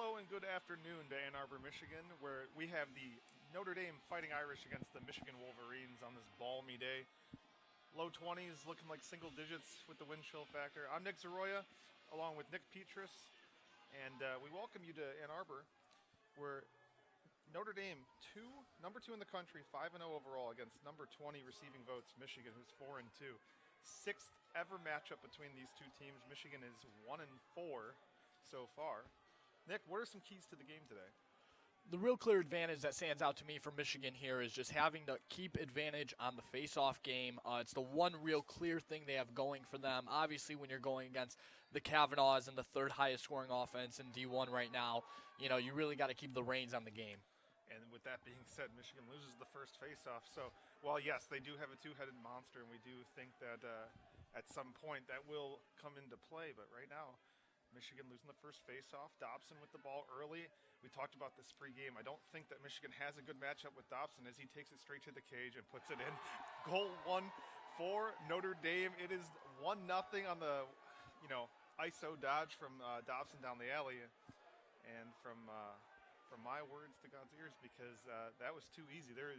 Hello and good afternoon to Ann Arbor, Michigan, where we have the Notre Dame Fighting Irish against the Michigan Wolverines on this balmy day. Low 20s, looking like single digits with the wind chill factor. I'm Nick Zaroya, along with Nick Petrus, and we welcome you to Ann Arbor, where Notre Dame, number 2 in the country, 5-0 overall against number 20 receiving votes, Michigan, who's 4-2. Sixth ever matchup between these two teams. Michigan is 1-4 so far. Nick, what are some keys to the game today? The real clear advantage that stands out to me for Michigan here is just having to keep advantage on the face-off game. It's the one real clear thing they have going for them. Obviously, when you're going against the Kavanaghs and the third highest scoring offense in D1 right now, you really got to keep the reins on the game. And with that being said, Michigan loses the first face-off. So, while yes, they do have a two-headed monster, and we do think that at some point that will come into play. But right now, Michigan losing the first face-off. Dobson with the ball early. We talked about this pregame. I don't think that Michigan has a good matchup with Dobson as he takes it straight to the cage and puts it in. Goal 1 for Notre Dame. It is 1-0 on the, ISO dodge from Dobson down the alley. And from my words to God's ears, because that was too easy. They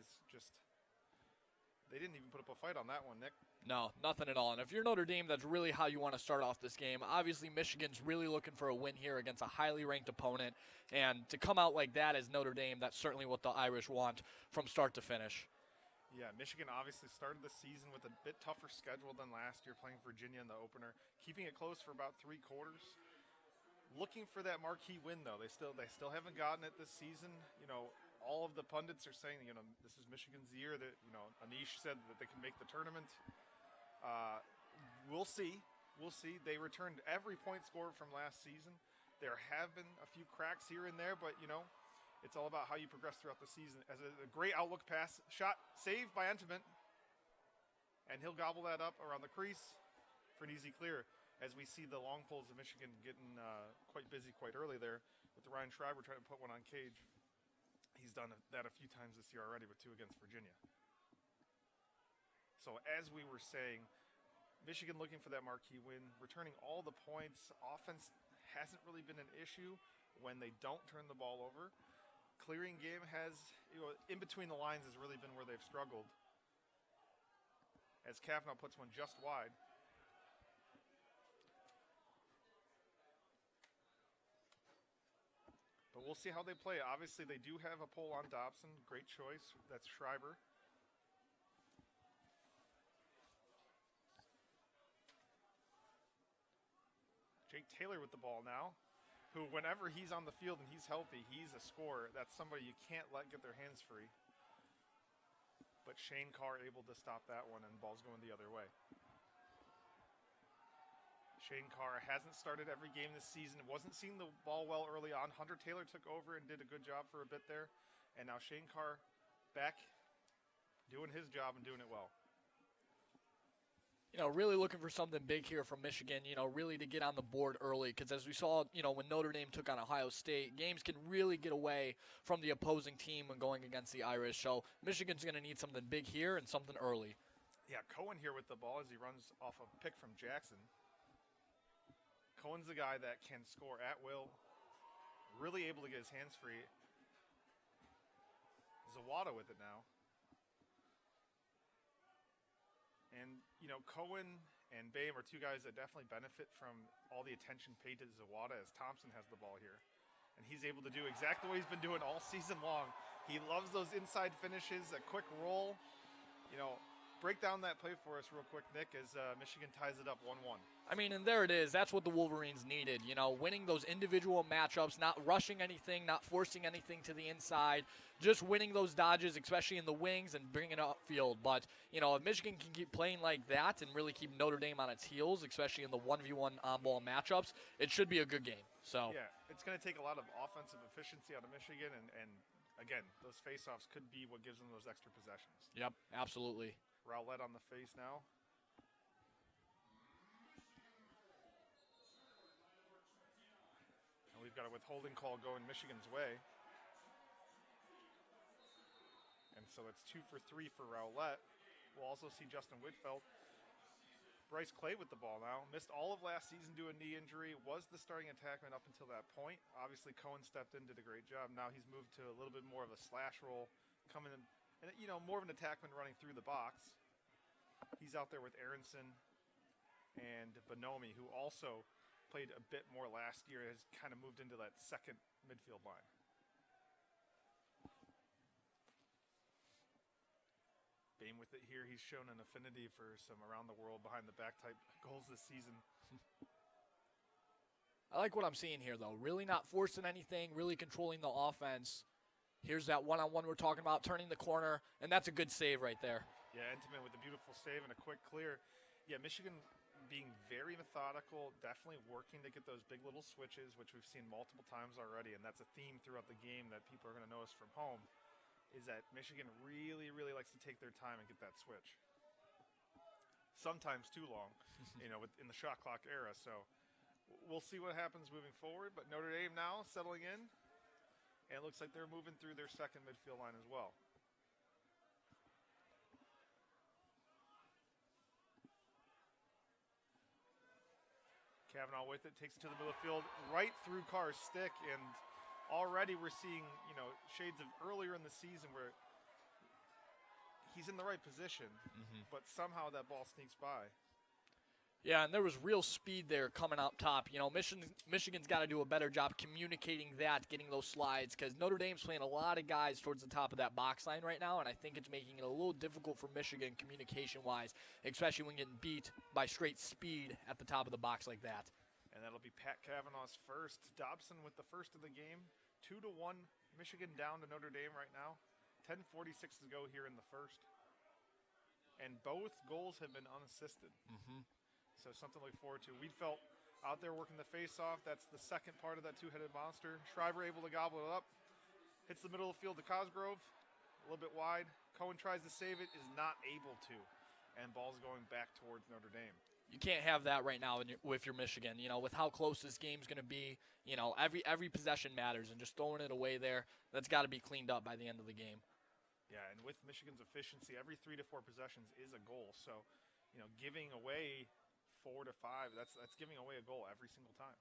didn't even put up a fight on that one, Nick. No, nothing at all. And if you're Notre Dame, that's really how you want to start off this game. Obviously, Michigan's really looking for a win here against a highly ranked opponent. And to come out like that as Notre Dame, that's certainly what the Irish want from start to finish. Yeah, Michigan obviously started the season with a bit tougher schedule than last year, playing Virginia in the opener, keeping it close for about 3 quarters. Looking for that marquee win, though. They still haven't gotten it this season. All of the pundits are saying, this is Michigan's year. That Anish said that they can make the tournament. We'll see. They returned every point scored from last season. There have been a few cracks here and there, but it's all about how you progress throughout the season. As a great outlook pass, shot saved by Entiment, and he'll gobble that up around the crease for an easy clear. As we see the long poles of Michigan getting quite busy quite early there with Ryan Schreiber trying to put one on cage. He's done that a few times this year already with 2 against Virginia. So as we were saying, Michigan looking for that marquee win, returning all the points. Offense hasn't really been an issue when they don't turn the ball over. Clearing game has, in between the lines has really been where they've struggled. As Kavanagh puts one just wide. But we'll see how they play. Obviously, they do have a pull on Dobson. Great choice. That's Schreiber. Jake Taylor with the ball now, who whenever he's on the field and he's healthy, he's a scorer. That's somebody you can't let get their hands free. But Shane Carr able to stop that one, and the ball's going the other way. Shane Carr hasn't started every game this season. Wasn't seeing the ball well early on. Hunter Taylor took over and did a good job for a bit there. And now Shane Carr back doing his job and doing it well. Really looking for something big here from Michigan, really to get on the board early. Because as we saw, when Notre Dame took on Ohio State, games can really get away from the opposing team when going against the Irish. So Michigan's going to need something big here and something early. Yeah, Cohen here with the ball as he runs off a pick from Jackson. Cohen's the guy that can score at will, really able to get his hands free. Zawada with it now. And, Cohen and Boehm are 2 guys that definitely benefit from all the attention paid to Zawada as Thompson has the ball here. And he's able to do exactly what he's been doing all season long. He loves those inside finishes, a quick roll. Break down that play for us real quick, Nick, as Michigan ties it up 1-1. And there it is. That's what the Wolverines needed. Winning those individual matchups, not rushing anything, not forcing anything to the inside, just winning those dodges, especially in the wings, and bringing it upfield. But, if Michigan can keep playing like that and really keep Notre Dame on its heels, especially in the 1v1 on-ball matchups, it should be a good game. So yeah, it's going to take a lot of offensive efficiency out of Michigan, and again, those face-offs could be what gives them those extra possessions. Yep, absolutely. Rowlett on the face now. And we've got a withholding call going Michigan's way. And so it's 2 for 3 for Rowlett. We'll also see Justin Whitfeld Bryce Clay with the ball now. Missed all of last season due to a knee injury. Was the starting attackman up until that point. Obviously, Cohen stepped in, did a great job. Now he's moved to a little bit more of a slash role, coming in, and more of an attackman running through the box. He's out there with Aronson and Bonomi, who also played a bit more last year, has kind of moved into that second midfield line. Boehm with it here. He's shown an affinity for some around the world behind the back type goals this season. I like what I'm seeing here, though. Really not forcing anything, really controlling the offense. Here's that one-on-one we're talking about, turning the corner, and that's a good save right there. Yeah, Intimate with a beautiful save and a quick clear. Yeah, Michigan being very methodical, definitely working to get those big little switches, which we've seen multiple times already, and that's a theme throughout the game that people are going to notice from home, is that Michigan really, really likes to take their time and get that switch. Sometimes too long, in the shot clock era. So we'll see what happens moving forward. But Notre Dame now settling in, and it looks like they're moving through their second midfield line as well. Kavanagh with it, takes it to the middle of the field, right through Carr's stick, and already we're seeing, shades of earlier in the season where he's in the right position, but somehow that ball sneaks by. Yeah, and there was real speed there coming out top. Michigan's got to do a better job communicating that, getting those slides, because Notre Dame's playing a lot of guys towards the top of that box line right now, and I think it's making it a little difficult for Michigan communication-wise, especially when getting beat by straight speed at the top of the box like that. And that'll be Pat Kavanagh's first. Dobson with the first of the game. 2-1, Michigan down to Notre Dame right now. 10:46 to go here in the first. And both goals have been unassisted. So something to look forward to. Wiedfeldt out there working the face-off. That's the second part of that two-headed monster. Shriver able to gobble it up. Hits the middle of the field to Cosgrove. A little bit wide. Cohen tries to save it, is not able to. And ball's going back towards Notre Dame. You can't have that right now with your Michigan. With how close this game's going to be, every possession matters, and just throwing it away there, that's got to be cleaned up by the end of the game. Yeah, and with Michigan's efficiency, every 3 to 4 possessions is a goal. So, giving away 4 to 5, that's giving away a goal every single time.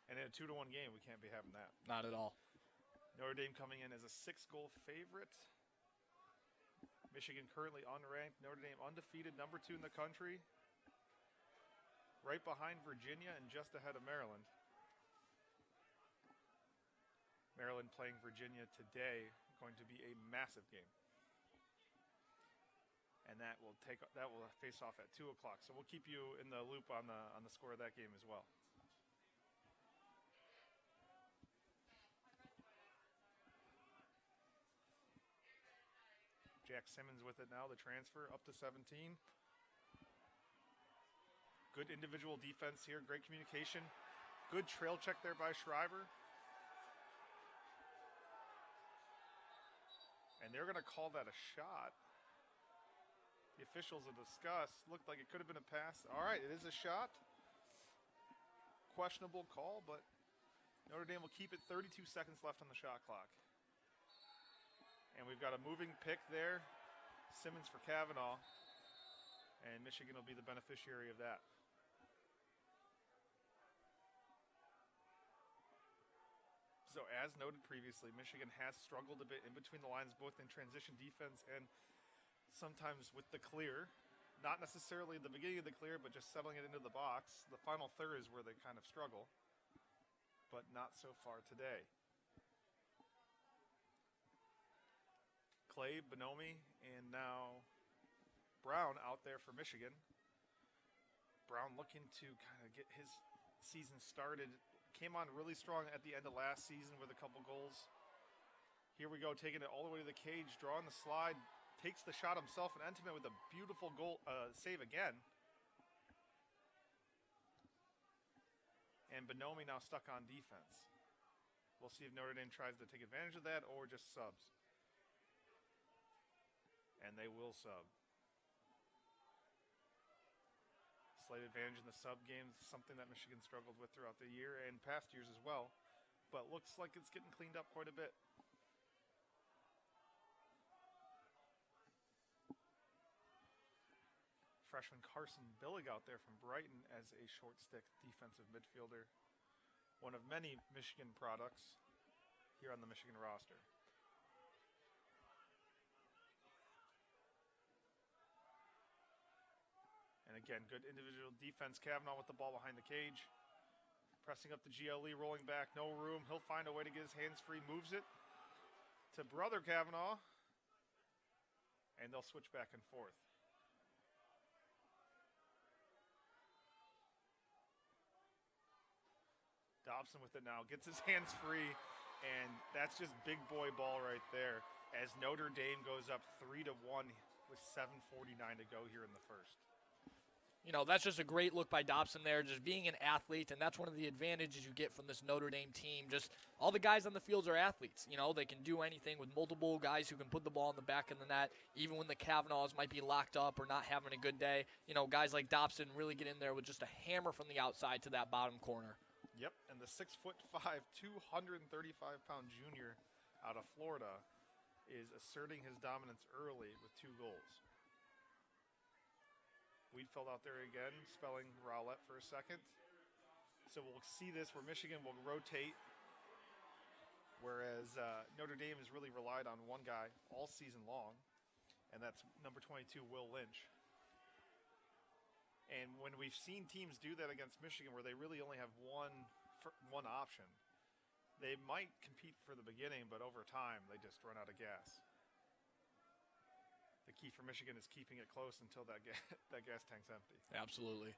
And in a 2-1 game, we can't be having that. Not at all. Notre Dame coming in as a 6-goal favorite. Michigan currently unranked. Notre Dame undefeated, number 2 in the country. Right behind Virginia and just ahead of Maryland. Maryland playing Virginia today, going to be a massive game. And that will face off at 2 o'clock. So we'll keep you in the loop on the score of that game as well. Jack Simmons with it now, the transfer up to 17. Good individual defense here, great communication. Good trail check there by Shriver. And they're going to call that a shot. The officials will discuss. Looked like it could have been a pass. All right, it is a shot. Questionable call, but Notre Dame will keep it. 32 seconds left on the shot clock. And we've got a moving pick there. Simmons for Kavanagh. And Michigan will be the beneficiary of that. So as noted previously, Michigan has struggled a bit in between the lines, both in transition defense and sometimes with the clear. Not necessarily at the beginning of the clear, but just settling it into the box. The final third is where they kind of struggle, but not so far today. Clay, Bonomi, and now Brown out there for Michigan. Brown looking to kind of get his season started. Came on really strong at the end of last season with a couple goals. Here we go, taking it all the way to the cage, drawing the slide, takes the shot himself, and Intimate with a beautiful goal save again. And Bonomi now stuck on defense. We'll see if Notre Dame tries to take advantage of that or just subs. And they will sub. Slight advantage in the sub games, something that Michigan struggled with throughout the year and past years as well. But looks like it's getting cleaned up quite a bit. freshman Carson Billig out there from Brighton as a short stick defensive midfielder. One of many Michigan products here on the Michigan roster. And again, good individual defense. Kavanagh with the ball behind the cage. Pressing up the GLE, rolling back, no room. He'll find a way to get his hands free, moves it to brother Kavanagh. And they'll switch back and forth. Dobson with it now, gets his hands free, and that's just big boy ball right there as Notre Dame goes up 3-1 with 7:49 to go here in the first. You know, that's just a great look by Dobson there, just being an athlete, and that's one of the advantages you get from this Notre Dame team. Just all the guys on the fields are athletes. You know, they can do anything with multiple guys who can put the ball in the back of the net, even when the Kavanaghs might be locked up or not having a good day. You know, guys like Dobson really get in there with just a hammer from the outside to that bottom corner. Yep, and the 6'5", 235-pound junior out of Florida is asserting his dominance early with 2 goals. Wiedfeld out there again, spelling Rowlett for a second. So we'll see this where Michigan will rotate, whereas Notre Dame has really relied on one guy all season long, and that's number 22, Will Lynch. And when we've seen teams do that against Michigan where they really only have one option, they might compete for the beginning, but over time they just run out of gas. The key for Michigan is keeping it close until that gas tank's empty. Absolutely.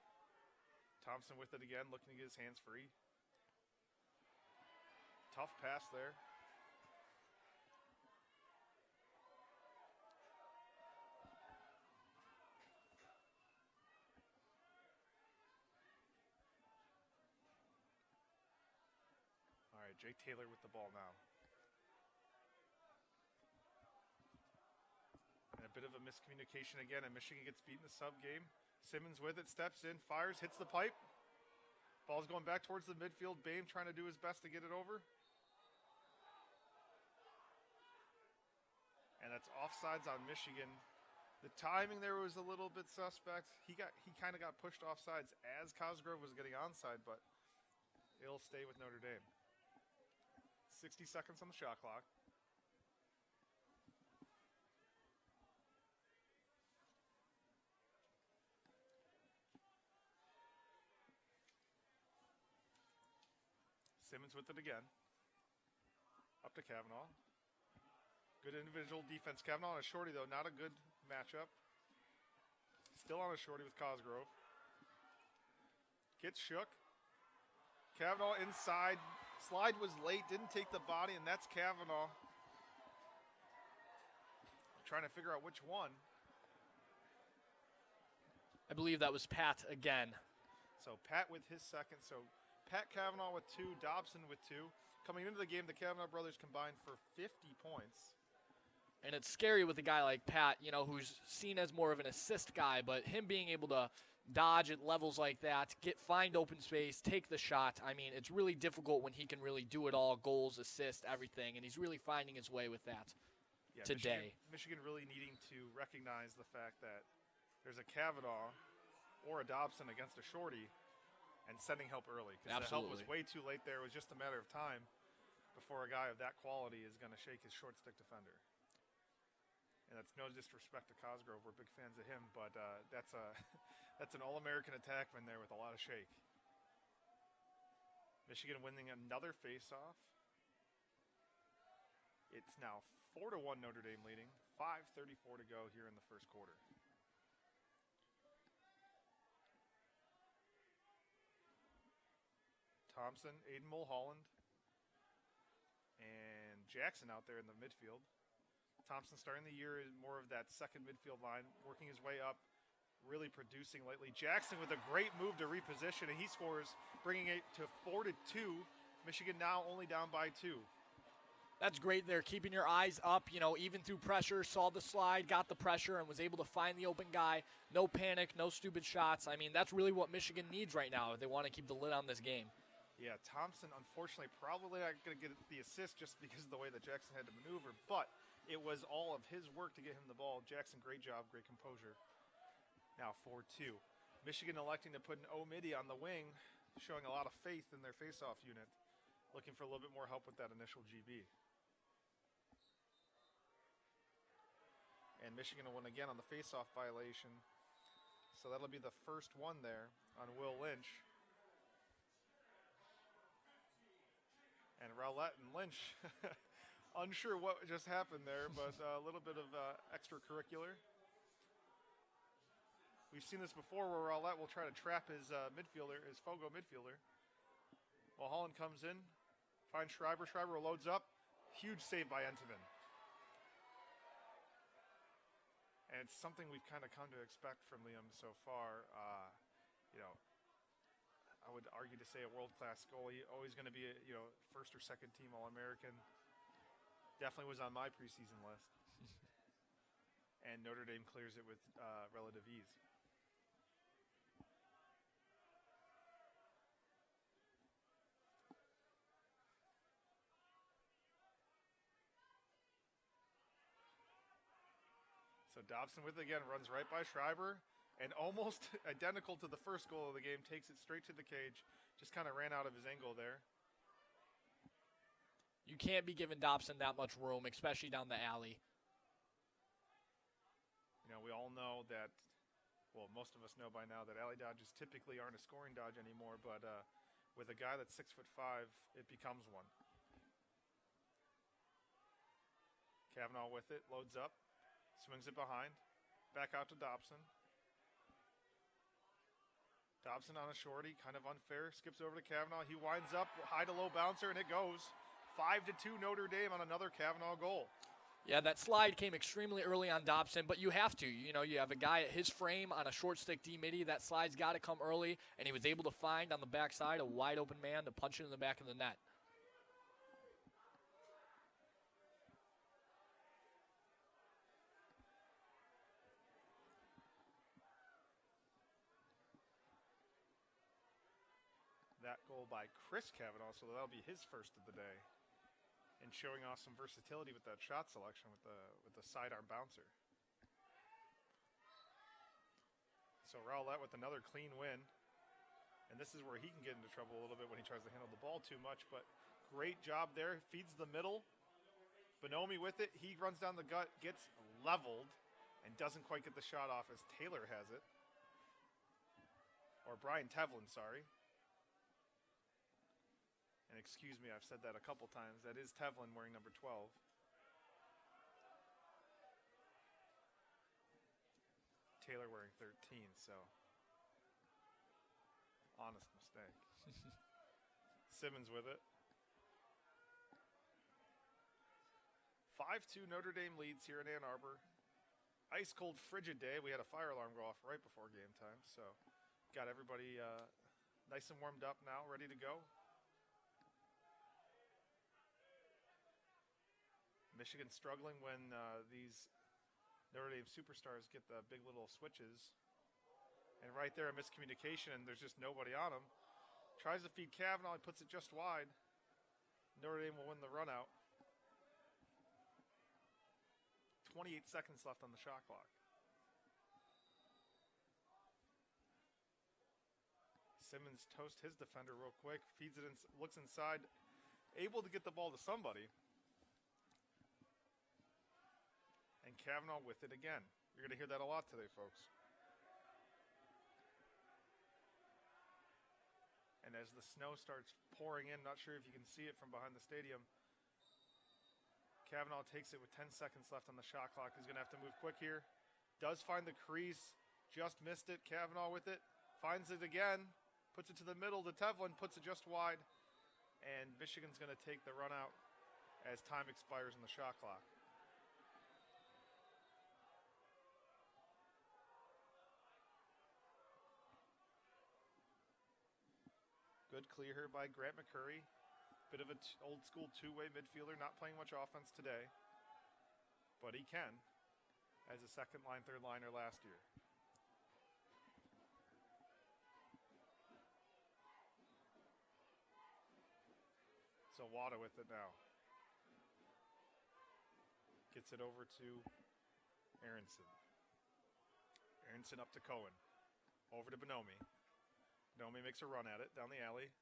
Thompson with it again, looking to get his hands free. Tough pass there. All right, Jake Taylor with the ball now. And a bit of a miscommunication again, and Michigan gets beat in the sub game. Simmons with it, steps in, fires, hits the pipe. Ball's going back towards the midfield. Boehm trying to do his best to get it over. And that's offsides on Michigan. The timing there was a little bit suspect. He kind of got pushed offsides as Cosgrove was getting onside, but it'll stay with Notre Dame. 60 seconds on the shot clock. Simmons with it again. Up to Kavanagh. Good individual defense. Kavanagh on a shorty, though. Not a good matchup. Still on a shorty with Cosgrove. Gets shook. Kavanagh inside. Slide was late. Didn't take the body, and that's Kavanagh. Trying to figure out which one. I believe that was Pat again. So Pat with his second. So Pat Kavanagh with 2, Dobson with 2. Coming into the game, the Kavanagh brothers combined for 50 points. And it's scary with a guy like Pat, you know, who's seen as more of an assist guy, but him being able to dodge at levels like that, find open space, take the shot. I mean, it's really difficult when he can really do it all, goals, assists, everything, and he's really finding his way with that today. Michigan really needing to recognize the fact that there's a Kavanagh or a Dobson against a shorty, and sending help early. Because the help was way too late there. It was just a matter of time before a guy of that quality is going to shake his short stick defender. And that's no disrespect to Cosgrove. We're big fans of him, but that's an All-American attackman there with a lot of shake. Michigan winning another face-off. It's now 4-1 Notre Dame leading. 5:34 to go here in the first quarter. Thompson, Aidan Mulholland, and Jackson out there in the midfield. Thompson starting the year in more of that second midfield line, working his way up, really producing lately. Jackson with a great move to reposition, and he scores, bringing it to 4-2. Michigan now only down by 2. That's great there, keeping your eyes up, you know, even through pressure, saw the slide, got the pressure, and was able to find the open guy. No panic, no stupid shots. I mean, that's really what Michigan needs right now if they want to keep the lid on this game. Yeah, Thompson, unfortunately, probably not going to get the assist just because of the way that Jackson had to maneuver, but it was all of his work to get him the ball. Jackson, great job, great composure. Now 4-2. Michigan electing to put an O-midi on the wing, showing a lot of faith in their face-off unit, looking for a little bit more help with that initial GB. And Michigan will win again on the face-off violation. So that'll be the first one there on Will Lynch. And Rowlett and Lynch, unsure what just happened there, but a little bit of extracurricular. We've seen this before where Rowlett will try to trap his midfielder, his Fogo midfielder. Mulholland comes in, finds Schreiber. Schreiber loads up. Huge save by Entenmann. And it's something we've kind of come to expect from Liam so far. I would argue to say a world-class goalie, always going to be a first or second team All-American. Definitely was on my preseason list. And Notre Dame clears it with relative ease. So Dobson with it again, runs right by Schreiber, and almost identical to the first goal of the game, takes it straight to the cage. Just kind of ran out of his angle there. You can't be giving Dobson that much room, especially down the alley. We all know that, well, most of us know by now that alley dodges typically aren't a scoring dodge anymore, but with a guy that's 6'5", it becomes one. Kavanagh with it, loads up. Swings it behind. Back out to Dobson. Dobson on a shorty, kind of unfair. Skips over to Kavanagh. He winds up, high to low bouncer, and it goes. 5-2 Notre Dame on another Kavanagh goal. Yeah, that slide came extremely early on Dobson, but you have to. You have a guy at his frame on a short stick D-midi. That slide's got to come early, and he was able to find on the backside a wide open man to punch it in the back of the net. That goal by Chris Kavanagh, so that'll be his first of the day. And showing off some versatility with that shot selection with the sidearm bouncer. So Rowlett with another clean win. And this is where he can get into trouble a little bit when he tries to handle the ball too much, but great job there. Feeds the middle. Bonomi with it. He runs down the gut, gets leveled, and doesn't quite get the shot off as Taylor has it. Or Brian Tevlin, sorry. And excuse me, I've said that a couple times. That is Tevlin wearing number 12. Taylor wearing 13, so honest mistake. Simmons with it. 5-2 Notre Dame leads here in Ann Arbor. Ice cold, frigid day. We had a fire alarm go off right before game time, so got everybody nice and warmed up now, ready to go. Michigan struggling when these Notre Dame superstars get the big little switches. And right there, a miscommunication, and there's just nobody on him. Tries to feed Kavanagh, puts it just wide. Notre Dame will win the run out. 28 seconds left on the shot clock. Simmons toasts his defender real quick, feeds it in, looks inside, able to get the ball to somebody. And Kavanagh with it again. You're going to hear that a lot today, folks. And as the snow starts pouring in, not sure if you can see it from behind the stadium, Kavanagh takes it with 10 seconds left on the shot clock. He's going to have to move quick here. Does find the crease, just missed it. Kavanagh with it, finds it again, puts it to the middle to Tevlin, puts it just wide. And Michigan's going to take the run out as time expires on the shot clock. Good clear here by Grant McCurry. Bit of an old school two-way midfielder, not playing much offense today. But he can, as a second line, third liner last year. Zawada with it now. Gets it over to Aronson. Aronson up to Cohen. Over to Bonomi. Bonomi makes a run at it down the alley.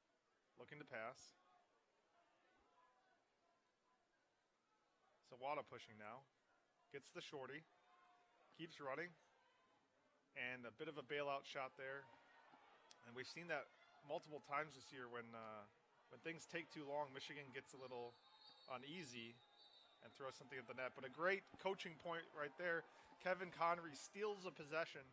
Looking to pass. Zawada pushing now. Gets the shorty. Keeps running. And a bit of a bailout shot there. And we've seen that multiple times this year when things take too long, Michigan gets a little uneasy and throws something at the net. But a great coaching point right there. Kevin Connery steals a possession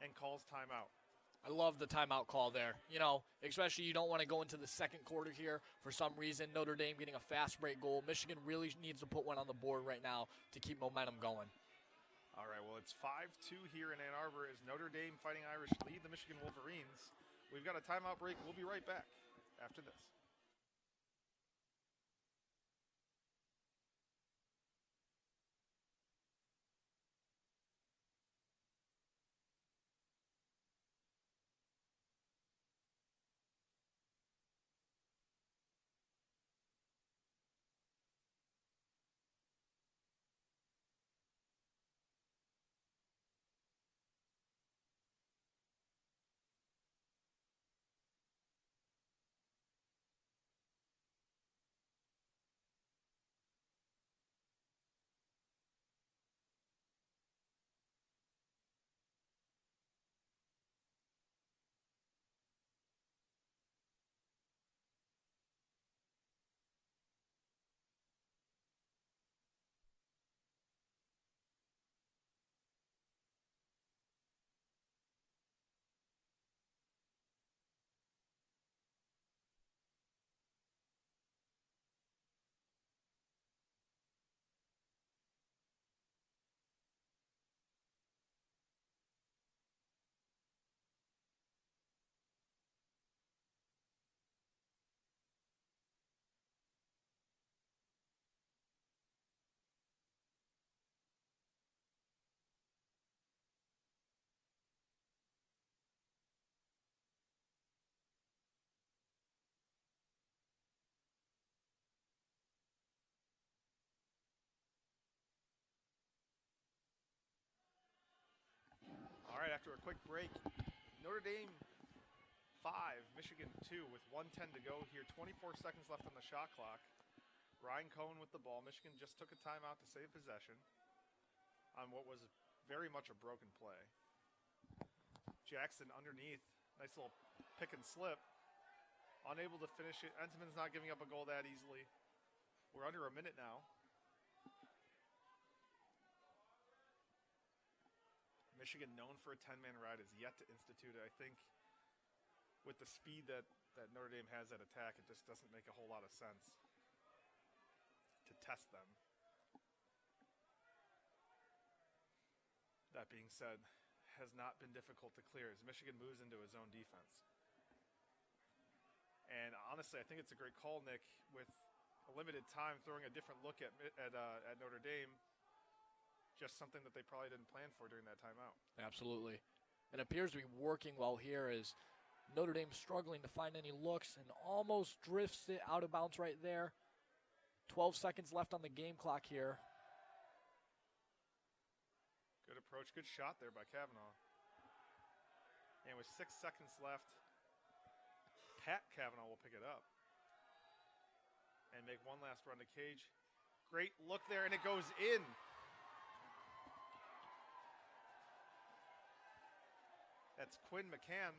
and calls timeout. I love the timeout call there. You know, especially you don't want to go into the second quarter here for some reason. Notre Dame getting a fast break goal. Michigan really needs to put one on the board right now to keep momentum going. All right, well, it's 5-2 here in Ann Arbor as Notre Dame Fighting Irish lead the Michigan Wolverines. We've got a timeout break. We'll be right back after this. All right, after a quick break, Notre Dame 5, Michigan 2 with 1:10 to go here. 24 seconds left on the shot clock. Ryan Cohen with the ball. Michigan just took a timeout to save possession on what was very much a broken play. Jackson underneath. Nice little pick and slip. Unable to finish it. Entman's not giving up a goal that easily. We're under a minute now. Michigan, known for a 10-man ride, is yet to institute it. I think with the speed that Notre Dame has at attack, it just doesn't make a whole lot of sense to test them. That being said, has not been difficult to clear as Michigan moves into his own defense. And honestly, I think it's a great call, Nick, with a limited time throwing a different look at Notre Dame. Just something that they probably didn't plan for during that timeout. Absolutely. It appears to be working well here as Notre Dame struggling to find any looks and almost drifts it out of bounds right there. 12 seconds left on the game clock here. Good approach, good shot there by Kavanagh. And with 6 seconds left, Pat Kavanagh will pick it up and make one last run to cage. Great look there, and it goes in. That's Quinn McCahon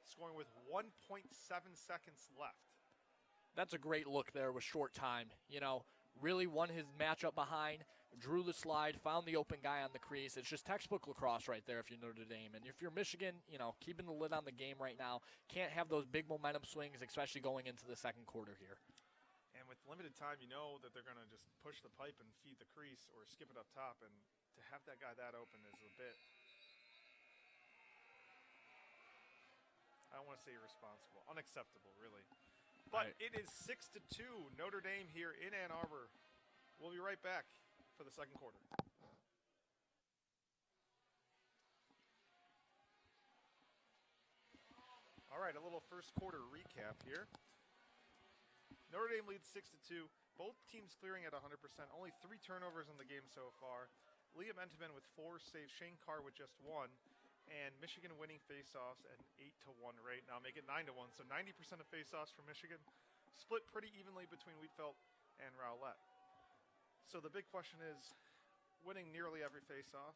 scoring with 1.7 seconds left. That's a great look there with short time. You know, really won his matchup behind, drew the slide, found the open guy on the crease. It's just textbook lacrosse right there if you're Notre Dame. And if you're Michigan, you know, keeping the lid on the game right now. Can't have those big momentum swings, especially going into the second quarter here. And with limited time, you know that they're going to just push the pipe and feed the crease or skip it up top. And to have that guy that open is a bit, I don't want to say irresponsible, unacceptable, really. But It is 6-2, Notre Dame here in Ann Arbor. We'll be right back for the second quarter. All right, a little first quarter recap here. Notre Dame leads 6-2. Both teams clearing at 100%. Only 3 turnovers in the game so far. Liam Entenmann with 4 saves, Shane Carr with just 1, and Michigan winning faceoffs at 8-1 right now, make it 9-1. So 90% of faceoffs for Michigan, split pretty evenly between Wheatfeld and Rowlett. So the big question is, winning nearly every faceoff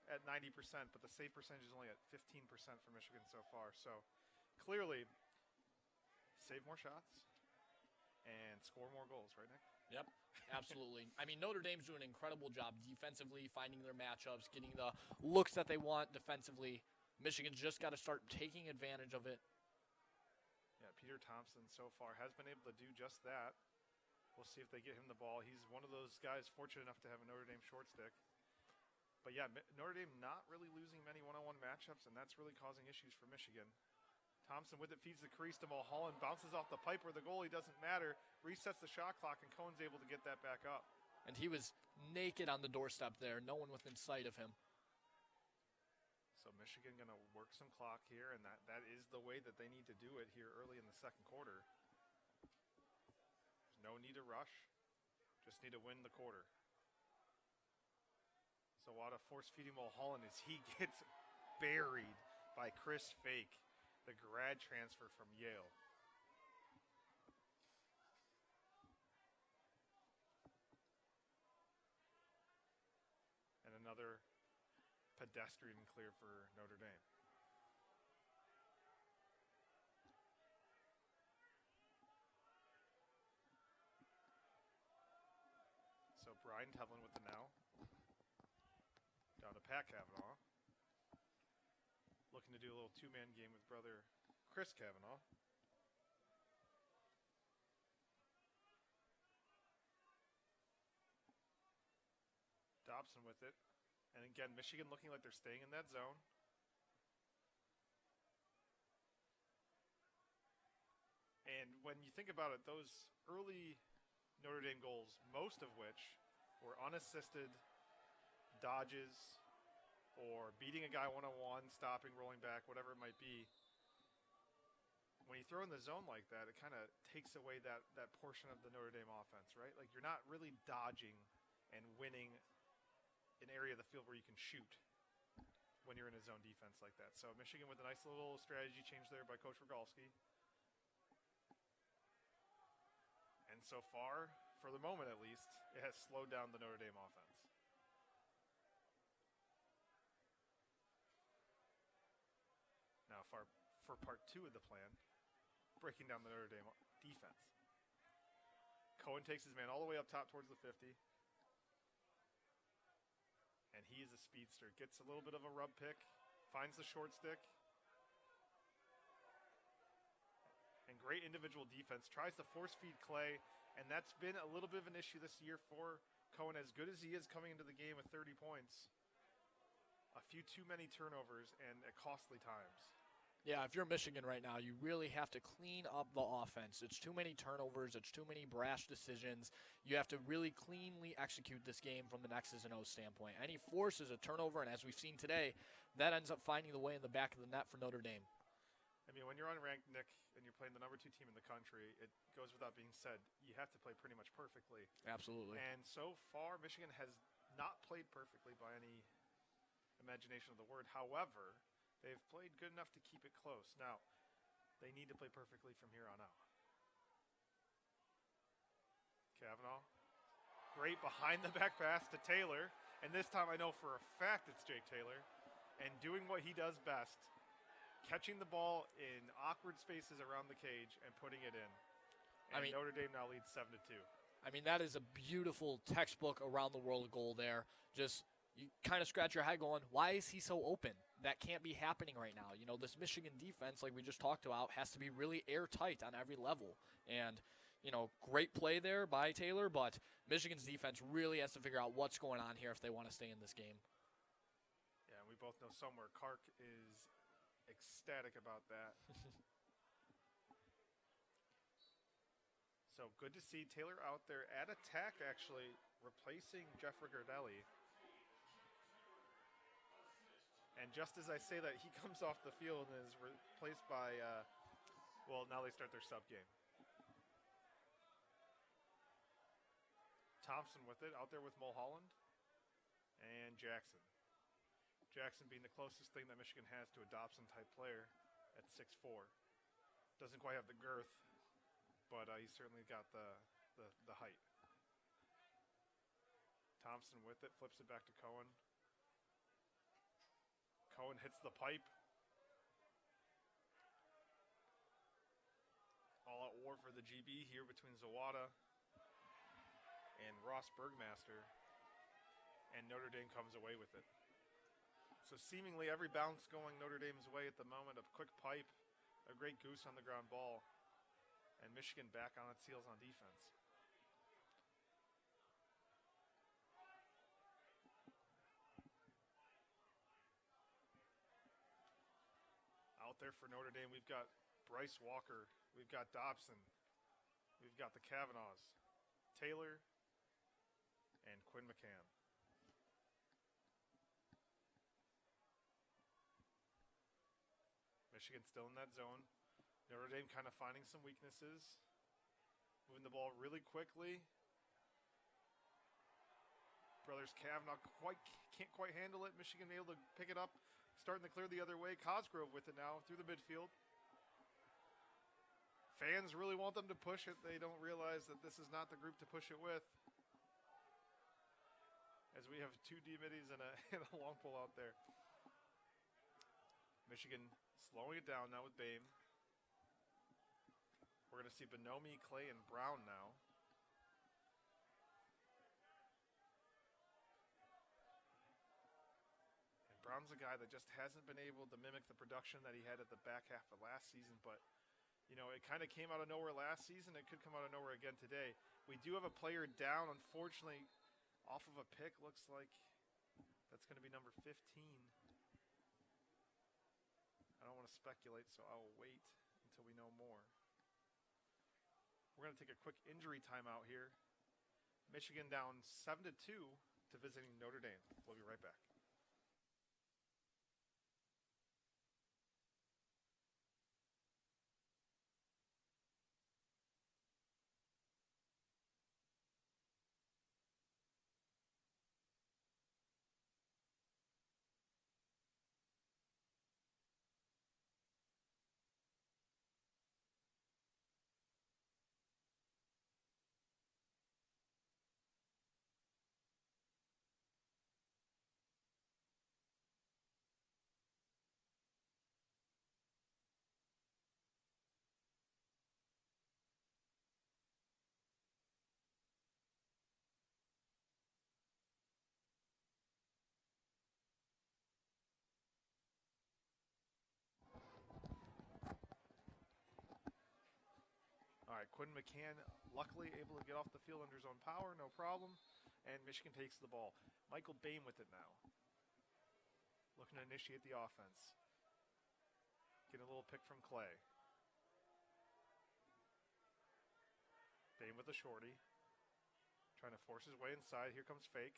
at 90%, but the save percentage is only at 15% for Michigan so far. So clearly, save more shots and score more goals, right, Nick? Yep, absolutely. I mean, Notre Dame's doing an incredible job defensively, finding their matchups, getting the looks that they want defensively. Michigan's just got to start taking advantage of it. Yeah, Peter Thompson so far has been able to do just that. We'll see if they get him the ball. He's one of those guys fortunate enough to have a Notre Dame short stick. But yeah, Notre Dame not really losing many one-on-one matchups, and that's really causing issues for Michigan. Thompson with it feeds the crease to Mulholland, bounces off the pipe where the goalie doesn't matter, resets the shot clock, and Cohen's able to get that back up. And he was naked on the doorstep there, no one within sight of him. So Michigan going to work some clock here, and that is the way that they need to do it here early in the second quarter. There's no need to rush, just need to win the quarter. Zawada force-feeding Mulholland as he gets buried by Chris Fake, the grad transfer from Yale. And another pedestrian clear for Notre Dame. So Brian Tevlin with the now. Down to Pat Kavanagh. Looking to do a little two-man game with brother Chris Kavanagh. Dobson with it. And again, Michigan looking like they're staying in that zone. And when you think about it, those early Notre Dame goals, most of which were unassisted dodges or beating a guy one-on-one, stopping, rolling back, whatever it might be. When you throw in the zone like that, it kind of takes away that portion of the Notre Dame offense, right? Like you're not really dodging and winning an area of the field where you can shoot when you're in a zone defense like that. So Michigan with a nice little strategy change there by Coach Regalski. And so far, for the moment at least, it has slowed down the Notre Dame offense. Now for part 2 of the plan, breaking down the Notre Dame defense. Cohen takes his man all the way up top towards the 50. And he is a speedster. Gets a little bit of a rub pick, finds the short stick. And great individual defense. Tries to force feed Clay, and that's been a little bit of an issue this year for Cohen. As good as he is coming into the game with 30 points, a few too many turnovers and at costly times. Yeah, if you're Michigan right now, you really have to clean up the offense. It's too many turnovers. It's too many brash decisions. You have to really cleanly execute this game from an X's and O's standpoint. Any force is a turnover, and as we've seen today, that ends up finding the way in the back of the net for Notre Dame. I mean, when you're unranked, Nick, and you're playing the number 2 team in the country, it goes without being said, you have to play pretty much perfectly. Absolutely. And so far, Michigan has not played perfectly by any imagination of the word. However, they've played good enough to keep it close. Now, they need to play perfectly from here on out. Kavanagh. Great behind-the-back pass to Taylor. And this time I know for a fact it's Jake Taylor. And doing what he does best, catching the ball in awkward spaces around the cage and putting it in. And Notre Dame now leads 7-2. I mean, that is a beautiful textbook around-the-world goal there. Just, you kind of scratch your head going, why is he so open? That can't be happening right now. You know, this Michigan defense, like we just talked about, has to be really airtight on every level. And, you know, great play there by Taylor, but Michigan's defense really has to figure out what's going on here if they want to stay in this game. Yeah, we both know somewhere Kark is ecstatic about that. So good to see Taylor out there at attack, actually, replacing Jeffery. And just as I say that, he comes off the field and is replaced by, now they start their sub game. Thompson with it, out there with Mulholland. And Jackson. Jackson being the closest thing that Michigan has to a Dobson-type player at 6'4". Doesn't quite have the girth, but he's certainly got the height. Thompson with it, flips it back to Cohen. Cohen hits the pipe. All-out war for the GB here between Zawada and Ross Bergmaster, and Notre Dame comes away with it. So seemingly every bounce going Notre Dame's way at the moment. A quick pipe, a great goose on the ground ball, and Michigan back on its heels on defense. Out there for Notre Dame, we've got Bryce Walker, we've got Dobson, we've got the Kavanaghs, Taylor, and Quinn McCahon. Michigan still in that zone. Notre Dame kind of finding some weaknesses, moving the ball really quickly. Brothers Kavanagh can't quite handle it. Michigan able to pick it up, starting to clear the other way. Cosgrove with it now through the midfield. Fans really want them to push it. They don't realize that this is not the group to push it with, as we have two D-middies and a long pull out there. Michigan slowing it down now with Boehm. We're going to see Bonomi, Clay, and Brown now. And Brown's a guy that just hasn't been able to mimic the production that he had at the back half of last season, but you know, it kind of came out of nowhere last season. It could come out of nowhere again today. We do have a player down, unfortunately, off of a pick. Looks like that's going to be number 15. I don't want to speculate, so I'll wait until we know more. We're going to take a quick injury timeout here. Michigan down 7-2 to visiting Notre Dame. We'll be right back. All right, Quinn McCahon luckily able to get off the field under his own power, no problem. And Michigan takes the ball. Michael Boehm with it now. Looking to initiate the offense. Getting a little pick from Clay. Boehm with a shorty. Trying to force his way inside. Here comes Fake.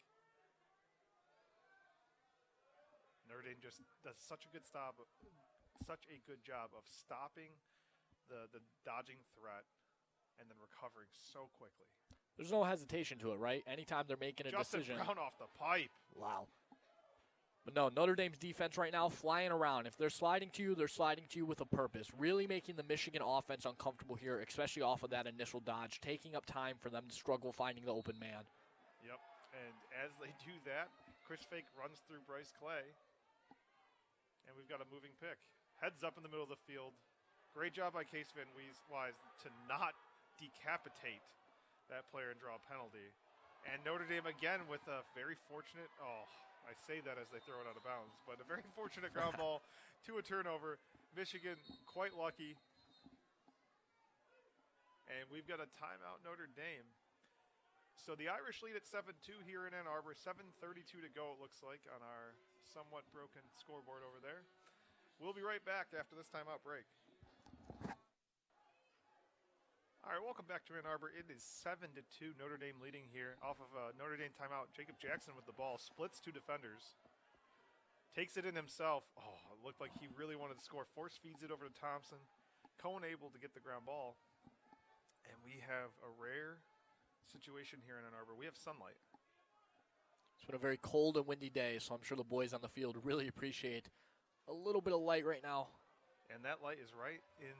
Notre Dame just does such a good job of stopping the dodging threat and then recovering so quickly. There's no hesitation to it, right? Anytime they're making a decision. Justin Brown off the pipe. Wow. But no, Notre Dame's defense right now flying around. If they're sliding to you, they're sliding to you with a purpose. Really making the Michigan offense uncomfortable here, especially off of that initial dodge, taking up time for them to struggle finding the open man. Yep, and as they do that, Chris Fake runs through Bryce Clay, and we've got a moving pick. Heads up in the middle of the field. Great job by Case Van Wise to not decapitate that player and draw a penalty. And Notre Dame again with a very fortunate, I say that as they throw it out of bounds, but a very fortunate ground ball to a turnover. Michigan quite lucky. And we've got a timeout, Notre Dame. So the Irish lead at 7-2 here in Ann Arbor. 7:32 to go, it looks like, on our somewhat broken scoreboard over there. We'll be right back after this timeout break. All right, welcome back to Ann Arbor. It is 7-2, Notre Dame leading here off of a Notre Dame timeout. Jacob Jackson with the ball, splits two defenders, takes it in himself. It looked like he really wanted to score. Force feeds it over to Thompson. Cohen able to get the ground ball. And we have a rare situation here in Ann Arbor. We have sunlight. It's been a very cold and windy day, so I'm sure the boys on the field really appreciate a little bit of light right now. And that light is right in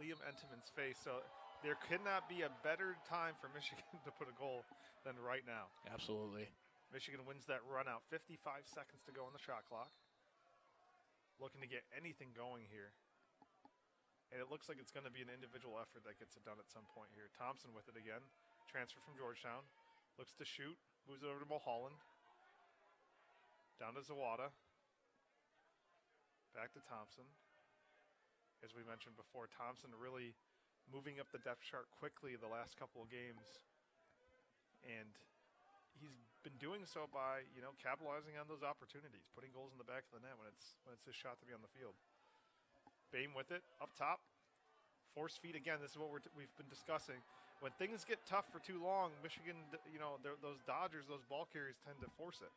Liam Entenmann's face, so there could not be a better time for Michigan to put a goal than right now. Absolutely. Michigan wins that run out. 55 seconds to go on the shot clock. Looking to get anything going here. And it looks like it's going to be an individual effort that gets it done at some point here. Thompson with it again. Transfer from Georgetown. Looks to shoot. Moves it over to Mulholland. Down to Zawada. Back to Thompson. As we mentioned before, Thompson really moving up the depth chart quickly the last couple of games. And he's been doing so by, capitalizing on those opportunities, putting goals in the back of the net when it's his shot to be on the field. Boehm with it, up top. Force feed again. This is what we've been discussing. When things get tough for too long, Michigan, those dodgers, those ball carriers tend to force it.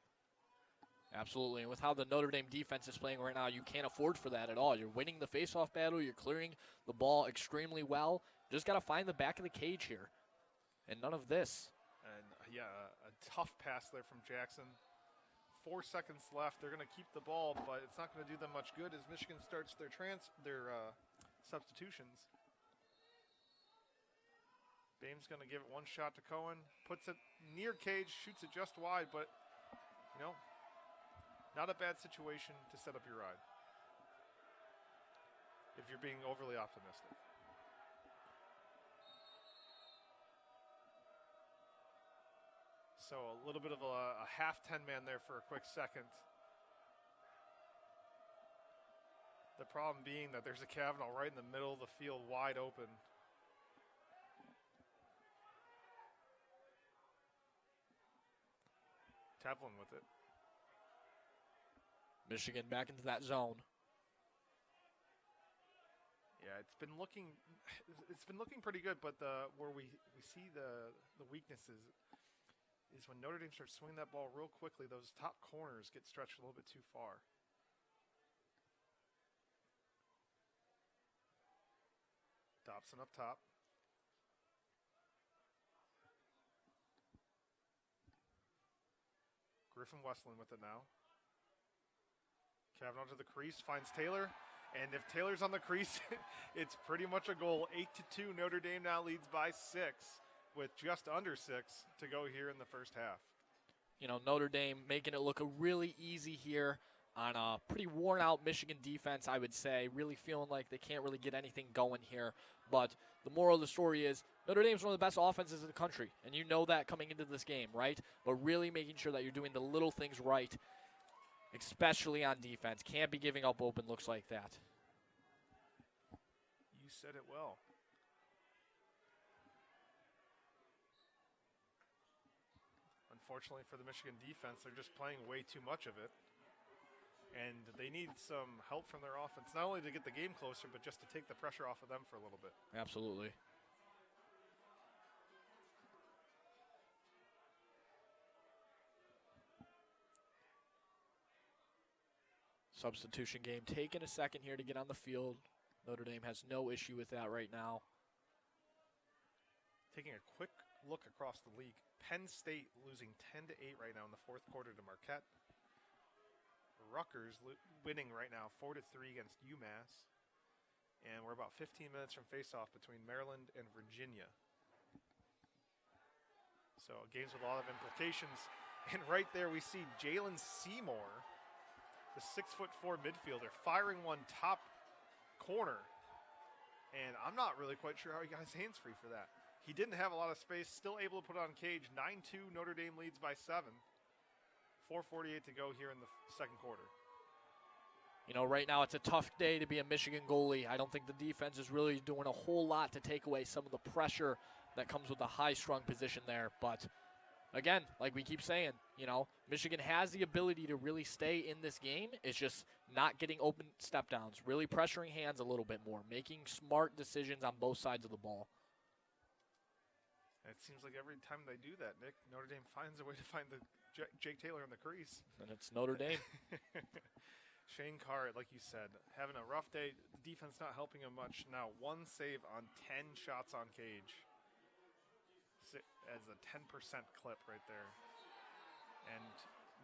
Absolutely, and with how the Notre Dame defense is playing right now, you can't afford for that at all. You're winning the faceoff battle. You're clearing the ball extremely well. Just got to find the back of the cage here, and none of this. And, a tough pass there from Jackson. 4 seconds left. They're going to keep the ball, but it's not going to do them much good as Michigan starts their substitutions. Boehm's going to give it one shot to Cohen. Puts it near cage, shoots it just wide, but, not a bad situation to set up your ride if you're being overly optimistic. So a little bit of a half 10-man there for a quick second. The problem being that there's a Kavanagh right in the middle of the field, wide open. Tevlin with it. Michigan back into that zone. Yeah, it's been looking pretty good, but where we see the weaknesses is when Notre Dame starts swinging that ball real quickly, those top corners get stretched a little bit too far. Dobson up top. Griffin Westland with it now. Kavanagh to the crease, finds Taylor. And if Taylor's on the crease, it's pretty much a goal. 8-2, Notre Dame now leads by 6 with just under 6 to go here in the first half. Notre Dame making it look really easy here on a pretty worn-out Michigan defense, I would say. Really feeling like they can't really get anything going here. But the moral of the story is Notre Dame's one of the best offenses in the country, and you know that coming into this game, right? But really making sure that you're doing the little things right, especially on defense. Can't be giving up open looks like that. You said it well. Unfortunately for the Michigan defense, they're just playing way too much of it. And they need some help from their offense, not only to get the game closer, but just to take the pressure off of them for a little bit. Absolutely. Substitution game taking a second here to get on the field. Notre Dame has no issue with that right now. Taking a quick look across the league, Penn State losing 10-8 right now in the fourth quarter to Marquette. Rutgers winning right now 4-3 against UMass. And we're about 15 minutes from face-off between Maryland and Virginia. So games with a lot of implications. And right there we see Jalen Seymour, the 6'4" midfielder, firing one top corner. And I'm not really quite sure how he got his hands free for that. He didn't have a lot of space, still able to put it on cage. 9-2, Notre Dame leads by 7. 4:48 to go here in the second quarter. Right now it's a tough day to be a Michigan goalie. I don't think the defense is really doing a whole lot to take away some of the pressure that comes with a high-strung position there. But, again, like we keep saying, Michigan has the ability to really stay in this game. It's just not getting open step-downs, really pressuring hands a little bit more, making smart decisions on both sides of the ball. It seems like every time they do that, Nick, Notre Dame finds a way to find the Jake Taylor in the crease. And it's Notre Dame. Shane Carr, like you said, having a rough day. The defense not helping him much. Now 1 save on 10 shots on cage. As a 10% clip right there. And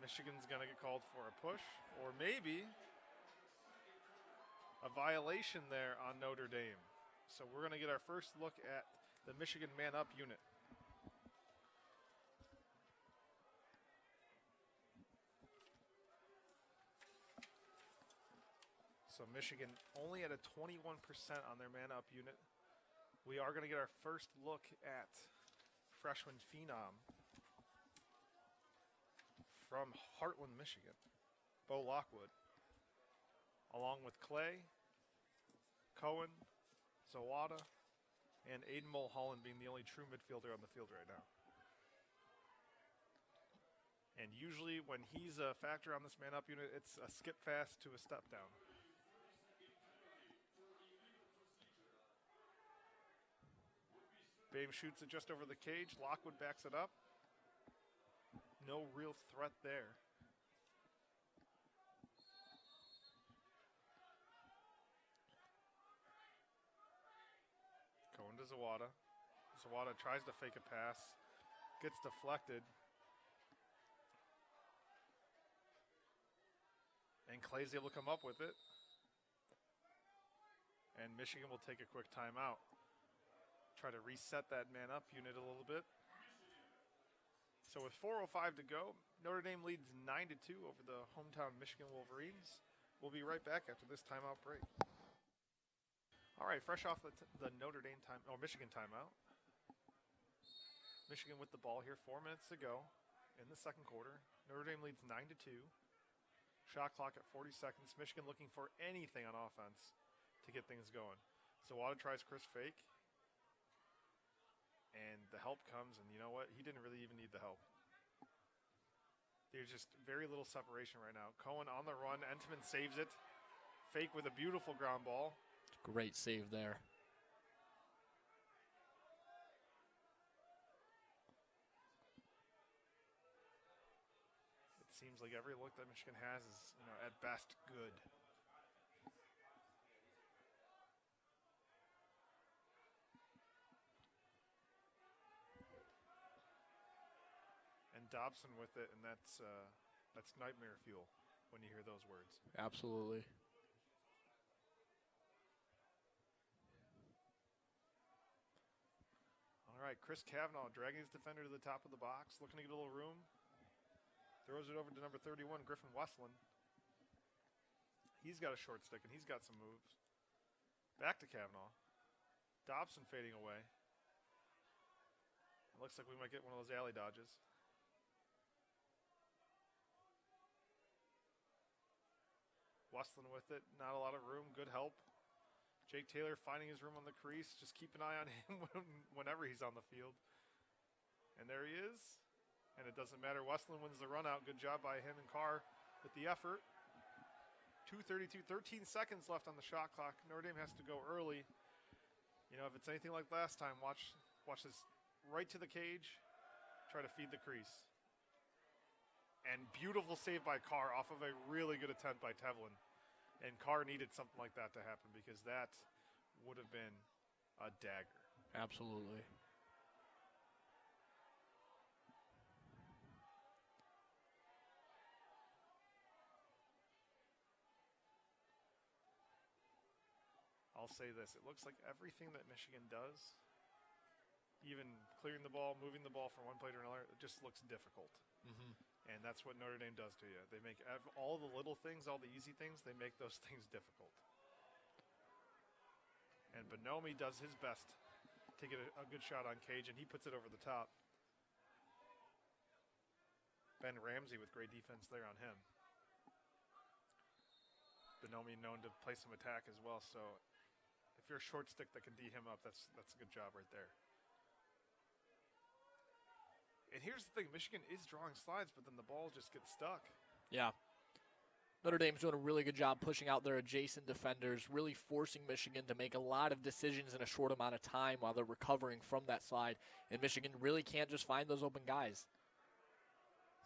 Michigan's going to get called for a push or maybe a violation there on Notre Dame. So we're going to get our first look at the Michigan man-up unit. So Michigan only at a 21% on their man-up unit. We are going to get our first look at freshman phenom from Heartland, Michigan, Bo Lockwood, along with Clay, Cohen, Zawada, and Aidan Mulholland being the only true midfielder on the field right now. And usually when he's a factor on this man-up unit, it's a skip fast to a step down. Boehm shoots it just over the cage. Lockwood backs it up. No real threat there. Cohen to Zawada. Zawada tries to fake a pass. Gets deflected. And Clay's able to come up with it. And Michigan will take a quick timeout. Try to reset that man-up unit a little bit. So with 4:05 to go, Notre Dame leads 9-2 over the hometown Michigan Wolverines. We'll be right back after this timeout break. All right, fresh off the Notre Dame Michigan timeout. Michigan with the ball here, 4 minutes to go in the second quarter. Notre Dame leads 9-2. Shot clock at 40 seconds. Michigan looking for anything on offense to get things going. Zawada tries Chris fake. And the help comes, and you know what? He didn't really even need the help. There's just very little separation right now. Cohen on the run. Entman saves it. Fake with a beautiful ground ball. Great save there. It seems like every look that Michigan has is, at best good. Dobson with it, and that's nightmare fuel when you hear those words. Absolutely. All right, Chris Kavanagh dragging his defender to the top of the box, looking to get a little room. Throws it over to number 31, Griffin Westland. He's got a short stick, and he's got some moves. Back to Kavanagh. Dobson fading away. It looks like we might get one of those alley dodges. Westland with it, not a lot of room, good help. Jake Taylor finding his room on the crease. Just keep an eye on him whenever he's on the field. And there he is. And it doesn't matter. Westland wins the run out. Good job by him and Carr with the effort. 2:32, 13 seconds left on the shot clock. Notre Dame has to go early. If it's anything like last time, watch this right to the cage. Try to feed the crease. And beautiful save by Carr off of a really good attempt by Tevlin. And Carr needed something like that to happen because that would have been a dagger. Absolutely. I'll say this. It looks like everything that Michigan does, even clearing the ball, moving the ball from one play to another, it just looks difficult. Mm-hmm. And that's what Notre Dame does to you. They make all the little things, all the easy things, they make those things difficult. And Bonomi does his best to get a good shot on cage, and he puts it over the top. Ben Ramsey with great defense there on him. Bonomi known to play some attack as well, so if you're a short stick that can D him up, that's a good job right there. And here's the thing, Michigan is drawing slides, but then the ball just gets stuck. Yeah. Notre Dame's doing a really good job pushing out their adjacent defenders, really forcing Michigan to make a lot of decisions in a short amount of time while they're recovering from that slide. And Michigan really can't just find those open guys.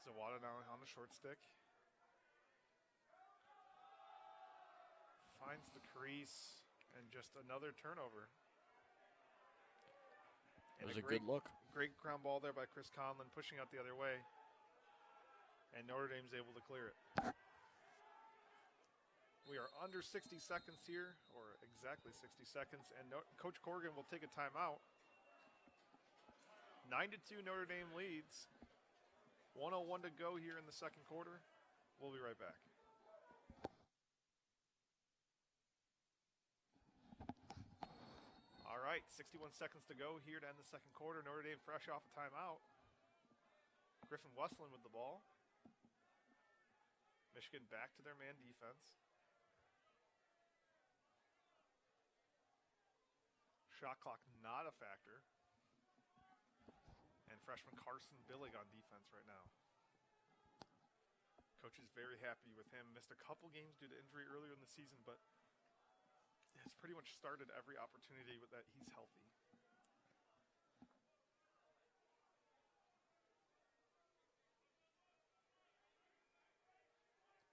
Zawada now on the short stick. Finds the crease, and just another turnover. It was a good look. Great ground ball there by Chris Conlon, pushing out the other way. And Notre Dame's able to clear it. We are under 60 seconds here, or exactly 60 seconds, and Coach Corrigan will take a timeout. 9-2 Notre Dame leads. 1:01 to go here in the second quarter. We'll be right back. All right, 61 seconds to go here to end the second quarter. Notre Dame fresh off a timeout. Griffin Westland with the ball. Michigan back to their man defense. Shot clock not a factor. And freshman Carson Billig on defense right now. Coach is very happy with him. Missed a couple games due to injury earlier in the season, but has pretty much started every opportunity with that he's healthy.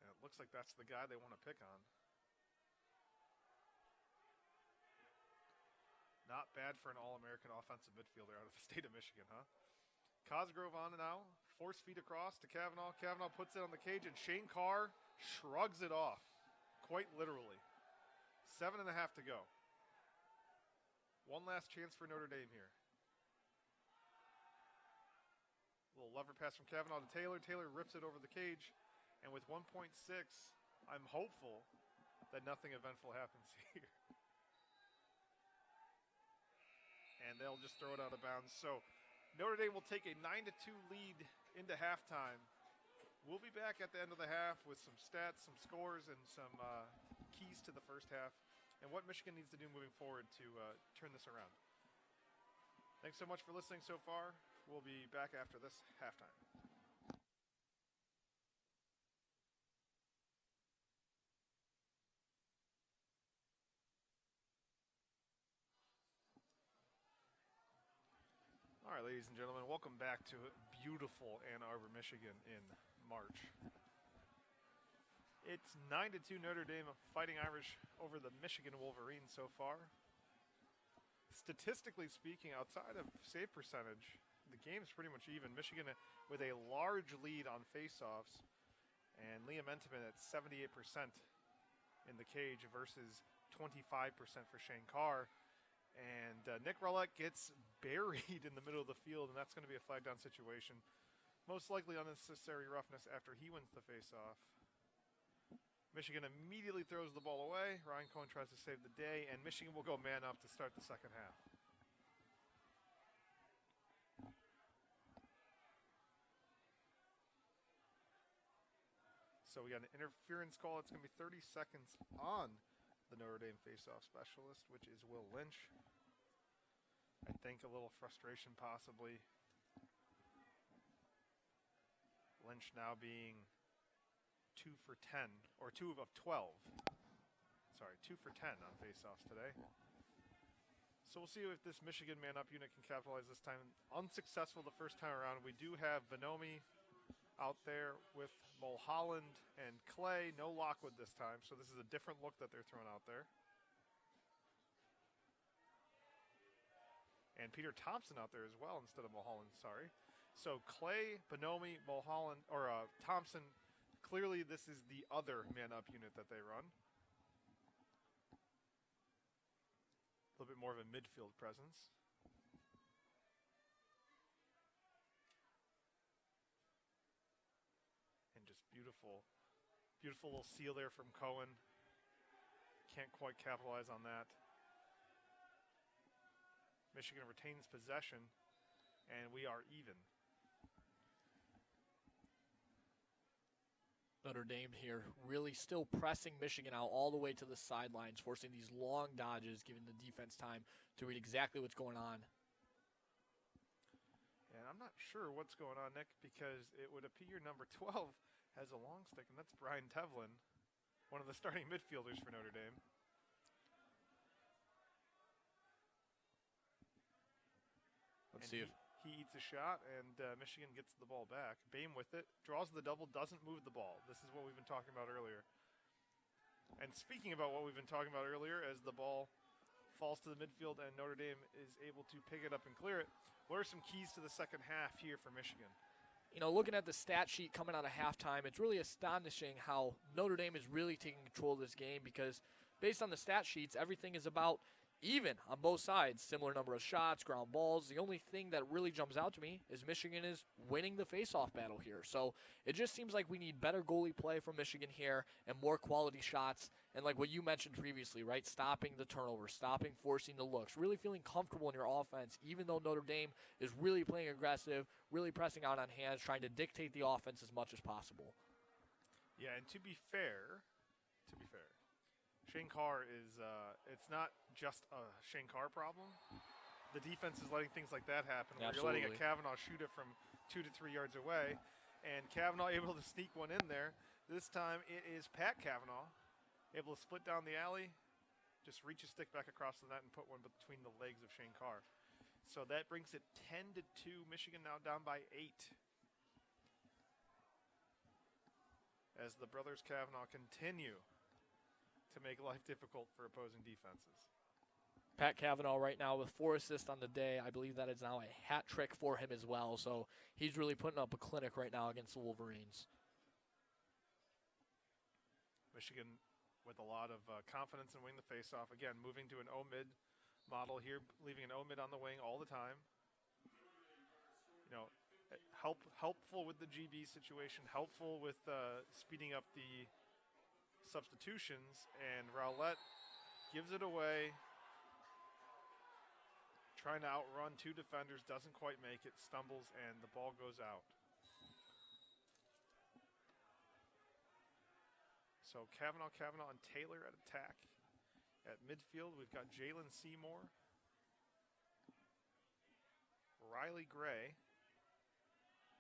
And it looks like that's the guy they want to pick on. Not bad for an All-American offensive midfielder out of the state of Michigan, huh? Cosgrove on now. Force feed across to Kavanagh. Kavanagh puts it on the cage, and Shane Carr shrugs it off, quite literally. 7.5 to go. One last chance for Notre Dame here. Little lever pass from Kavanagh to Taylor. Taylor rips it over the cage, and with 1.6, I'm hopeful that nothing eventful happens here. And they'll just throw it out of bounds. So Notre Dame will take a 9-2 lead into halftime. We'll be back at the end of the half with some stats, some scores, and some keys to the first half and what Michigan needs to do moving forward to turn this around. Thanks so much for listening so far. We'll be back after this halftime. All right, ladies and gentlemen, welcome back to beautiful Ann Arbor, Michigan in March. It's 9-2 Notre Dame Fighting Irish over the Michigan Wolverines so far. Statistically speaking, outside of save percentage, the game's pretty much even. Michigan with a large lead on faceoffs, and Liam Entenmann at 78% in the cage versus 25% for Shane Carr. And Nick Rowlett gets buried in the middle of the field, and that's going to be a flag down situation. Most likely unnecessary roughness after he wins the faceoff. Michigan immediately throws the ball away. Ryan Cohen tries to save the day, and Michigan will go man up to start the second half. So we got an interference call. It's going to be 30 seconds on the Notre Dame faceoff specialist, which is Will Lynch. I think a little frustration possibly. Lynch now being 2 for 10, or 2 of 12. Sorry, 2 for 10 on faceoffs today. So we'll see if this Michigan man-up unit can capitalize this time. Unsuccessful the first time around. We do have Bonomi out there with Mulholland and Clay. No Lockwood this time, so this is a different look that they're throwing out there. And Peter Thompson out there as well instead of Mulholland, sorry. So Clay, Bonomi, Mulholland, or Thompson. Clearly this is the other man-up unit that they run. A little bit more of a midfield presence. And just beautiful, beautiful little seal there from Cohen. Can't quite capitalize on that. Michigan retains possession, and we are even. Notre Dame here really still pressing Michigan out all the way to the sidelines, forcing these long dodges, giving the defense time to read exactly what's going on. And I'm not sure what's going on, Nick, because it would appear number 12 has a long stick, and that's Brian Tevlin, one of the starting midfielders for Notre Dame. Let's see if he eats a shot, and Michigan gets the ball back. Boehm with it, draws the double, doesn't move the ball. This is what we've been talking about earlier. And speaking about what we've been talking about earlier, as the ball falls to the midfield and Notre Dame is able to pick it up and clear it, what are some keys to the second half here for Michigan? looking at the stat sheet coming out of halftime, it's really astonishing how Notre Dame is really taking control of this game because based on the stat sheets, everything is about even on both sides. Similar number of shots, ground balls. The only thing that really jumps out to me is Michigan is winning the face-off battle here. So it just seems like we need better goalie play from Michigan here and more quality shots. And like what you mentioned previously, right, stopping the turnover, stopping forcing the looks, really feeling comfortable in your offense, even though Notre Dame is really playing aggressive, really pressing out on hands, trying to dictate the offense as much as possible. Yeah, and to be fair, Shane Carr is, it's not just a Shane Carr problem. The defense is letting things like that happen. Where you're letting a Kavanagh shoot it from 2 to 3 yards away, and Kavanagh able to sneak one in there. This time it is Pat Kavanagh able to split down the alley, just reach a stick back across the net and put one between the legs of Shane Carr. So that brings it 10 to 2. Michigan now down by 8. As the brothers Kavanagh continue to make life difficult for opposing defenses. Pat Kavanagh right now with 4 assists on the day. I believe that is now a hat trick for him as well. So he's really putting up a clinic right now against the Wolverines. Michigan with a lot of confidence in winning the faceoff. Again, moving to an O-mid model here, leaving an O-mid on the wing all the time. Helpful with the GB situation, helpful with speeding up the substitutions, and Rowlett gives it away, trying to outrun 2 defenders, doesn't quite make it, stumbles, and the ball goes out. So Kavanagh, and Taylor at attack. At midfield, we've got Jalen Seymour, Reilly Gray,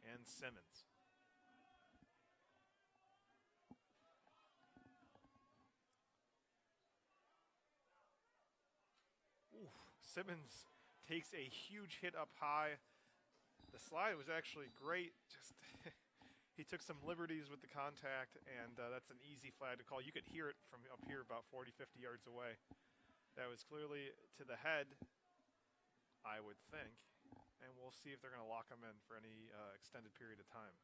and Simmons. Simmons takes a huge hit up high. The slide was actually great. Just he took some liberties with the contact, and that's an easy flag to call. You could hear it from up here about 40, 50 yards away. That was clearly to the head, I would think. And we'll see if they're going to lock him in for any extended period of time.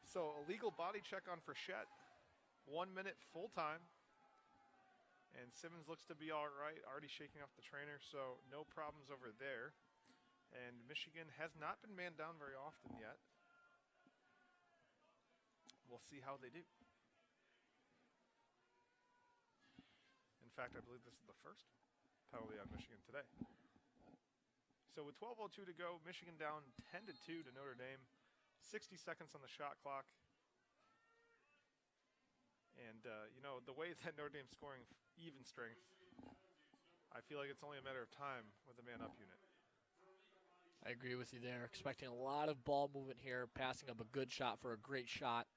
So, illegal body check on Frechette. 1 minute full time. And Simmons looks to be all right, already shaking off the trainer, so no problems over there. And Michigan has not been manned down very often yet. We'll see how they do. In fact, I believe this is the first penalty on Michigan today. So with 12:02 to go, Michigan down 10 to 2 to Notre Dame. 60 seconds on the shot clock. And, the way that Notre Dame's scoring even strength, I feel like it's only a matter of time with the man-up unit. I agree with you there. Expecting a lot of ball movement here, passing up a good shot for a great shot.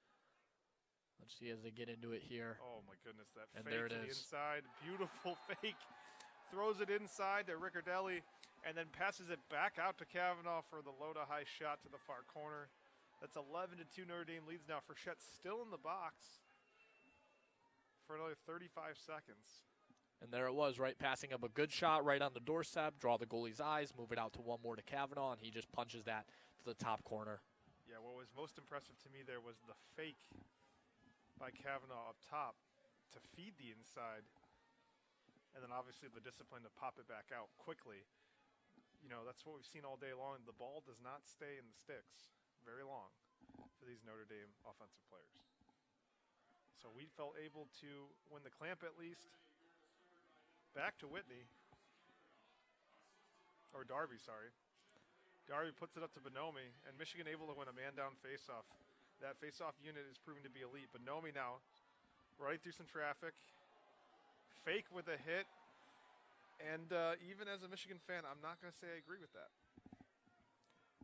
Let's see as they get into it here. Oh, my goodness, that and fake there it to the is. inside. Beautiful fake. Throws it inside to Ricciardelli and then passes it back out to Kavanagh for the low-to-high shot to the far corner. That's 11 to 2 Notre Dame leads now. Frechette's still in the box for another 35 seconds. And there it was, right? Passing up a good shot right on the doorstep, draw the goalie's eyes, move it out to one more to Kavanagh, and he just punches that to the top corner. Yeah, what was most impressive to me there was the fake by Kavanagh up top to feed the inside, and then obviously the discipline to pop it back out quickly. That's what we've seen all day long. The ball does not stay in the sticks very long for these Notre Dame offensive players. So we felt able to win the clamp at least. Back to Whitney. Or Darby, sorry. Darby puts it up to Bonomi, and Michigan able to win a man-down faceoff. That faceoff unit is proving to be elite. Bonomi now right through some traffic. Fake with a hit. And even as a Michigan fan, I'm not going to say I agree with that.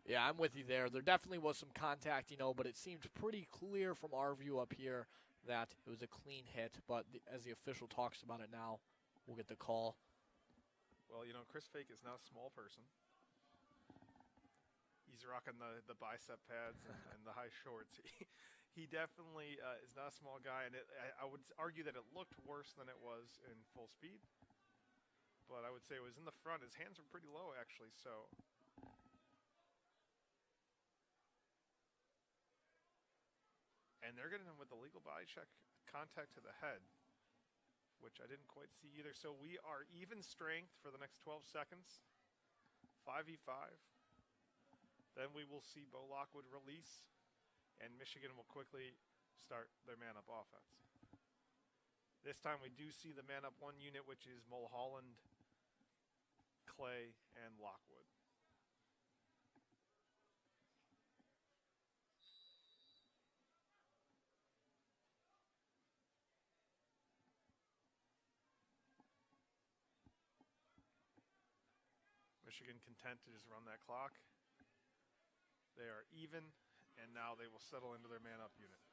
Yeah, I'm with you there. There definitely was some contact, but it seemed pretty clear from our view up here that it was a clean hit. But as the official talks about it now, we'll get the call. Well, Chris Fake is now a small person. He's rocking the bicep pads and the high shorts. He definitely is not a small guy, and I would argue that it looked worse than it was in full speed. But I would say it was in the front. His hands were pretty low, actually, so. And they're getting him with the legal body check contact to the head, which I didn't quite see either. So we are even strength for the next 12 seconds, 5v5. Then we will see Bo Lockwood release, and Michigan will quickly start their man-up offense. This time we do see the man-up one unit, which is Mulholland, Clay, and Lockwood. Michigan content to just run that clock. They are even, and now they will settle into their man-up unit.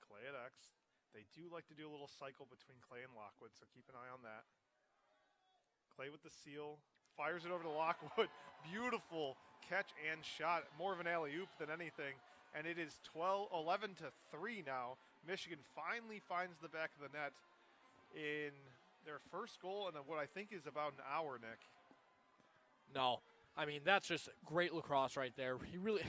Clay at X. They do like to do a little cycle between Clay and Lockwood, so keep an eye on that. Clay with the seal. Fires it over to Lockwood. Beautiful catch and shot. More of an alley-oop than anything. And it is 11-3 now. Michigan finally finds the back of the net in their first goal in what I think is about an hour, Nick. No. I mean, that's just great lacrosse right there. He really,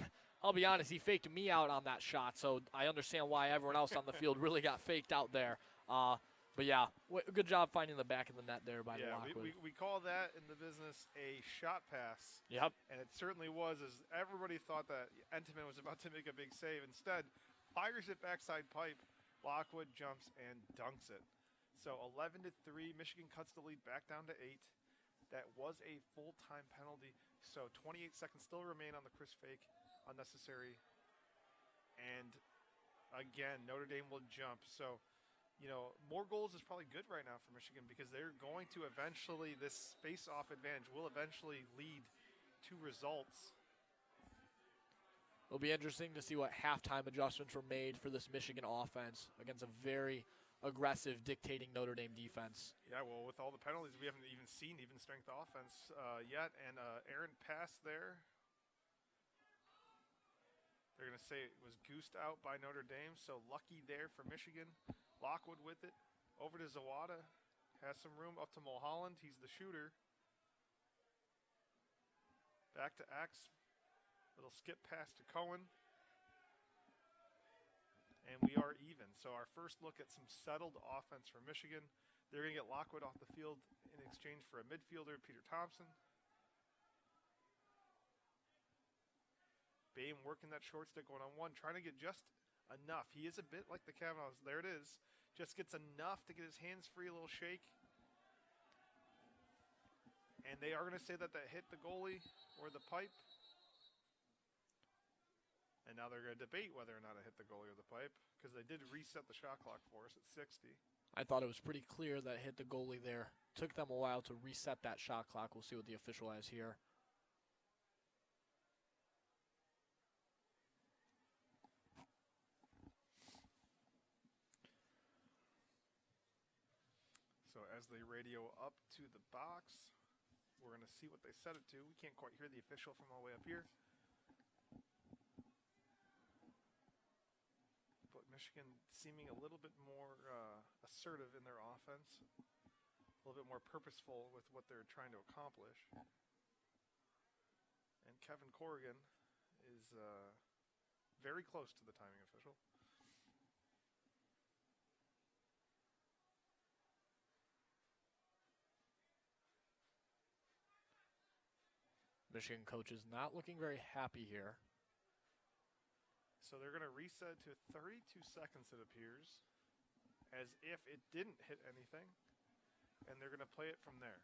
I'll be honest, he faked me out on that shot, so I understand why everyone else on the field really got faked out there. But yeah, good job finding the back of the net there by Lockwood. We call that in the business a shot pass. Yep. And it certainly was, as everybody thought that Entenmann was about to make a big save. Instead, fires it backside pipe. Lockwood jumps and dunks it. So 11-3, Michigan cuts the lead back down to 8. That was a full-time penalty. So 28 seconds still remain on the Chris Fake, unnecessary. And again, Notre Dame will jump. So, you know, more goals is probably good right now for Michigan because they're going to eventually, this face-off advantage will eventually lead to results. It'll be interesting to see what halftime adjustments were made for this Michigan offense against a very aggressive, dictating Notre Dame defense. Yeah, well, with all the penalties, we haven't even seen even strength offense yet. And Aaron passed there. They're going to say it was goosed out by Notre Dame, so lucky there for Michigan. Lockwood with it. Over to Zawada. Has some room up to Mulholland. He's the shooter. Back to X. Little skip pass to Cohen. And we are even. So our first look at some settled offense for Michigan. They're going to get Lockwood off the field in exchange for a midfielder, Peter Thompson. Boehm working that short stick one-on-one, trying to get just enough. He is a bit like the Kavanagh. There it is. Just gets enough to get his hands free, a little shake. And they are going to say that hit the goalie or the pipe. And now they're going to debate whether or not it hit the goalie or the pipe because they did reset the shot clock for us at 60. I thought it was pretty clear that it hit the goalie there. Took them a while to reset that shot clock. We'll see what the official has here. So as they radio up to the box, we're going to see what they set it to. We can't quite hear the official from all the way up here. Michigan seeming a little bit more assertive in their offense, a little bit more purposeful with what they're trying to accomplish. And Kevin Corrigan is very close to the timing official. Michigan coach is not looking very happy here. So they're going to reset to 32 seconds, it appears, as if it didn't hit anything, and they're going to play it from there.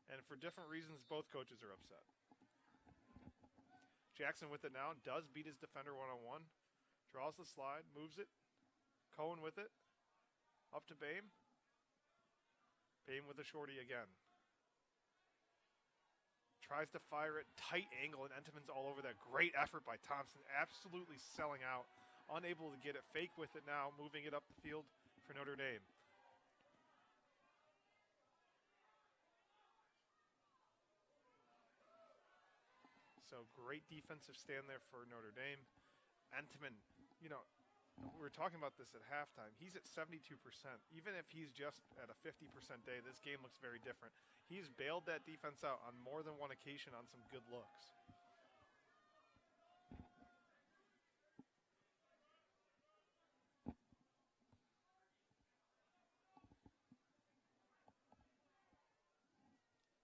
And for different reasons, both coaches are upset. Jackson with it now, does beat his defender one-on-one, draws the slide, moves it. Cohen with it, up to Boehm. Boehm with a shorty again. Tries to fire it, tight angle, and Entenmann's all over that. Great effort by Thompson, absolutely selling out. Unable to get it, fake with it now, moving it up the field for Notre Dame. So great defensive stand there for Notre Dame. Entenmann, we were talking about this at halftime. He's at 72%. Even if he's just at a 50% day, this game looks very different. He's bailed that defense out on more than one occasion on some good looks.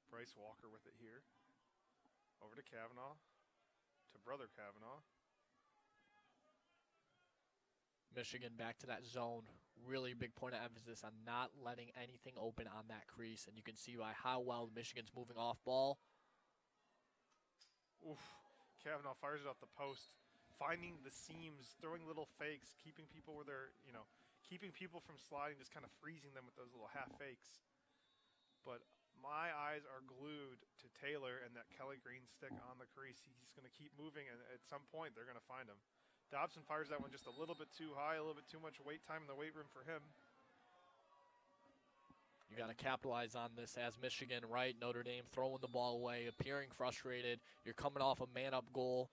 Bryce Walker with it here. Over to Kavanagh. To brother Kavanagh. Michigan back to that zone. Really big point of emphasis on not letting anything open on that crease. And you can see by how well Michigan's moving off ball. Oof. Kavanagh fires it off the post. Finding the seams, throwing little fakes, keeping people where they're, keeping people from sliding, just kind of freezing them with those little half fakes. But my eyes are glued to Taylor and that Kelly Green stick on the crease. He's going to keep moving, and at some point they're going to find him. Dobson fires that one just a little bit too high, a little bit too much wait time in the weight room for him. You got to capitalize on this as Michigan, right? Notre Dame throwing the ball away, appearing frustrated. You're coming off a man-up goal.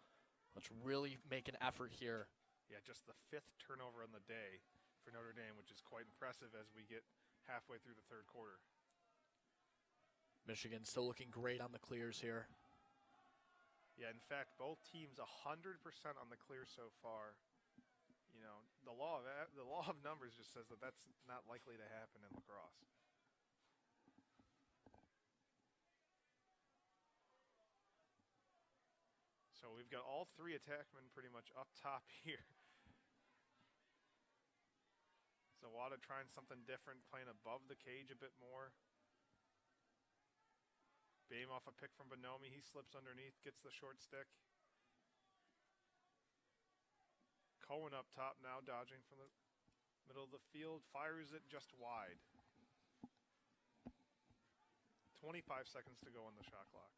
Let's really make an effort here. Yeah, just the 5th turnover on the day for Notre Dame, which is quite impressive as we get halfway through the third quarter. Michigan still looking great on the clears here. Yeah, in fact, both teams 100% on the clear so far. The law of numbers just says that that's not likely to happen in lacrosse. So we've got all 3 attackmen pretty much up top here. Zawada trying something different, playing above the cage a bit more. Boehm off a pick from Bonomi. He slips underneath, gets the short stick. Cohen up top now, dodging from the middle of the field. Fires it just wide. 25 seconds to go on the shot clock.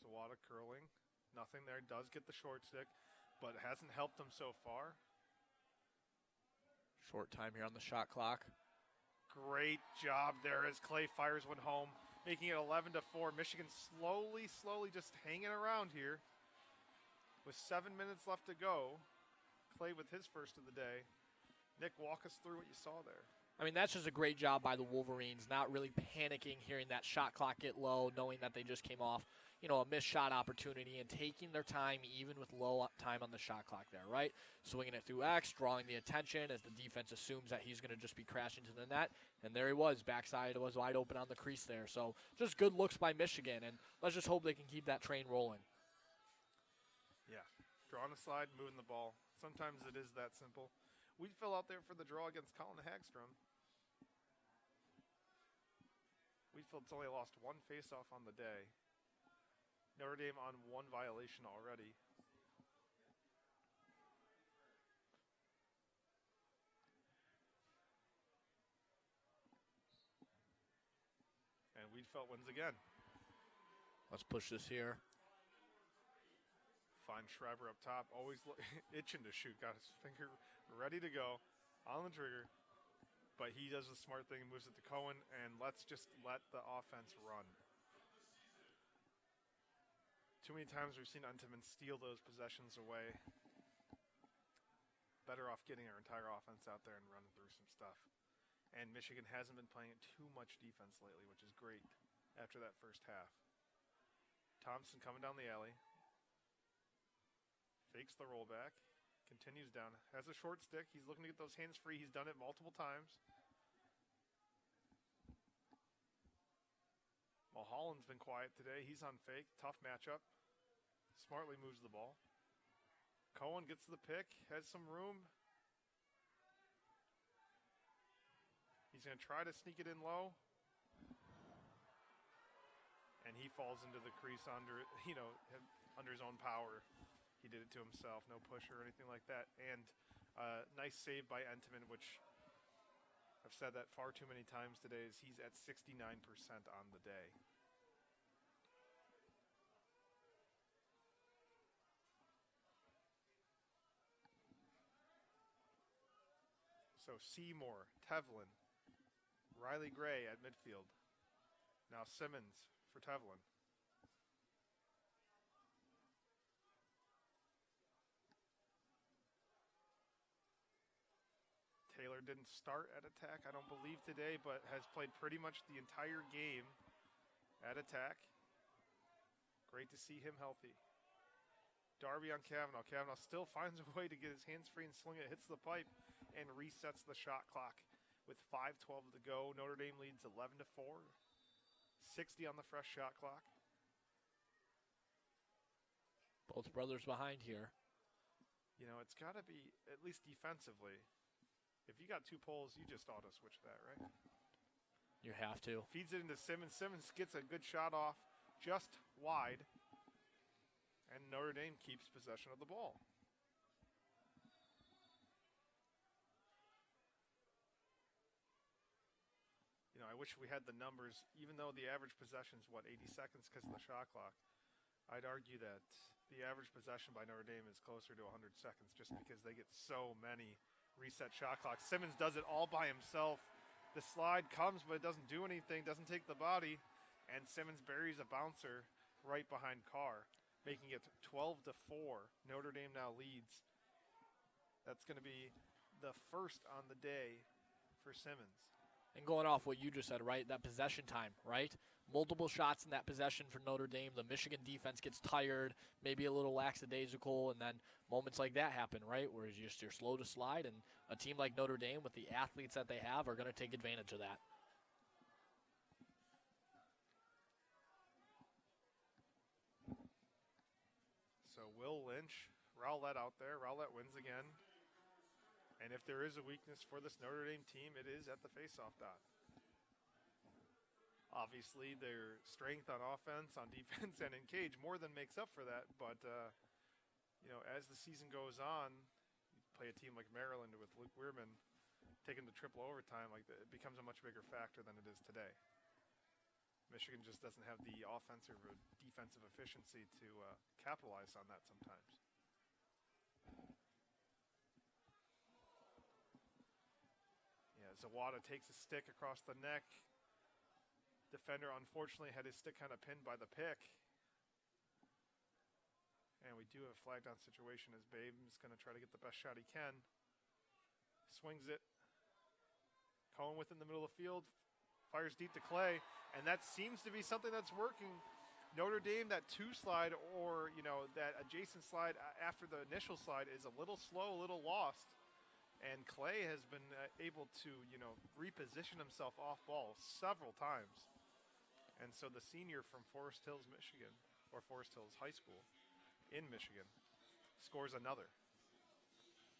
Zawada curling. Nothing there. Does get the short stick, but it hasn't helped him so far. Short time here on the shot clock. Great job there as Clay fires one home, making it 11-4. Michigan slowly just hanging around here. With 7 minutes left to go, Clay with his first of the day. Nick, walk us through what you saw there. I mean, that's just a great job by the Wolverines, not really panicking, hearing that shot clock get low, knowing that they just came off, a missed shot opportunity and taking their time even with low time on the shot clock there, right? Swinging it through X, drawing the attention as the defense assumes that he's going to just be crashing to the net. And there he was. Backside was wide open on the crease there. So just good looks by Michigan, and let's just hope they can keep that train rolling. Yeah, drawing a slide, moving the ball. Sometimes it is that simple. We fell out there for the draw against Colin Hagstrom. Wheatfield's only lost 1 faceoff on the day. Notre Dame on 1 violation already. And Wheatfield wins again. Let's push this here. Find Schreiber up top, always itching to shoot. Got his finger ready to go on the trigger. But he does the smart thing, moves it to Cohen, and let's just let the offense run. Too many times we've seen Entenmann steal those possessions away. Better off getting our entire offense out there and running through some stuff. And Michigan hasn't been playing too much defense lately, which is great after that first half. Thompson coming down the alley. Fakes the rollback. Continues down. Has a short stick. He's looking to get those hands free. He's done it multiple times. Mulholland's been quiet today. He's on fake. Tough matchup. Smartly moves the ball. Cohen gets the pick. Has some room. He's going to try to sneak it in low. And he falls into the crease under, under his own power. He did it to himself. No push or anything like that. And nice save by Entenmann, which I've said that far too many times today, is he's at 69% on the day. So Seymour, Tevlin, Riley Gray at midfield. Now Simmons for Tevlin. Taylor didn't start at attack, I don't believe, today, but has played pretty much the entire game at attack. Great to see him healthy. Darby on Kavanagh. Kavanagh still finds a way to get his hands free and sling it, hits the pipe, and resets the shot clock with 5:12 to go. Notre Dame leads 11-4. 60 on the fresh shot clock. Both brothers behind here. You know, it's got to be, at least defensively, if you got two poles, you just auto-switch that, right? You have to. Feeds it into Simmons. Simmons gets a good shot off just wide. And Notre Dame keeps possession of the ball. You know, I wish we had the numbers, even though the average possession is, 80 seconds because of the shot clock. I'd argue that the average possession by Notre Dame is closer to 100 seconds just because they get so many reset shot clocks. Simmons does it all by himself. The slide comes, but it doesn't do anything, doesn't take the body, and Simmons buries a bouncer right behind Carr, making it 12-4. Notre Dame now leads. That's going to be the first on the day for Simmons. And going off what you just said, right, that possession time, right? Multiple shots in that possession for Notre Dame. The Michigan defense gets tired, maybe a little lackadaisical, and then moments like that happen, right, where you're slow to slide, and a team like Notre Dame with the athletes that they have are going to take advantage of that. So Will Lynch, Rowlett out there. Rowlett wins again. And if there is a weakness for this Notre Dame team, it is at the faceoff dot. Obviously, their strength on offense, on defense, and in cage more than makes up for that. But, you know, as the season goes on, you play a team like Maryland with Luke Weirman taking the triple overtime, it becomes a much bigger factor than it is today. Michigan just doesn't have the offensive or defensive efficiency to capitalize on that sometimes. Yeah, Zawada takes a stick across the neck. Defender, unfortunately, had his stick kind of pinned by the pick. And we do have a flag down situation as Boehm is going to try to get the best shot he can. Swings it. Cohen within the middle of the field. Fires deep to Clay. And that seems to be something that's working. Notre Dame, that two slide or, you know, that adjacent slide after the initial slide is a little slow, a little lost. And Clay has been able to, you know, reposition himself off ball several times. And so the senior from Forest Hills, Michigan, or Forest Hills High School in Michigan, scores another.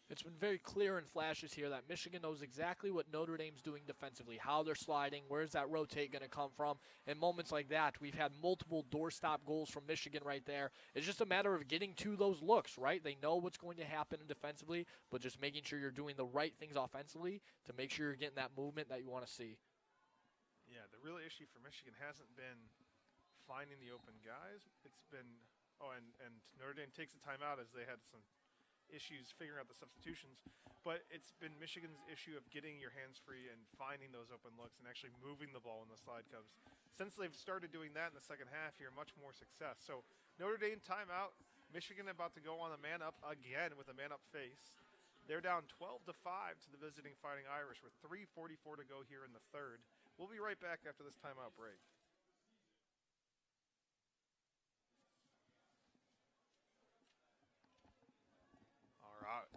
It's been very clear in flashes here that Michigan knows exactly what Notre Dame's doing defensively, how they're sliding, where's that rotate going to come from. In moments like that, we've had multiple doorstop goals from Michigan right there. It's just a matter of getting to those looks, right? They know what's going to happen defensively, but just making sure you're doing the right things offensively to make sure you're getting that movement that you want to see. Yeah, the real issue for Michigan hasn't been finding the open guys. It's been, and Notre Dame takes a timeout as they had some issues figuring out the substitutions, but it's been Michigan's issue of getting your hands free and finding those open looks and actually moving the ball when the slide comes. Since they've started doing that in the second half here, much more success. So Notre Dame timeout, Michigan about to go on a man up again with a man up face. They're down 12-5 to the visiting Fighting Irish with 3:44 to go here in the third. We'll be right back after this timeout break.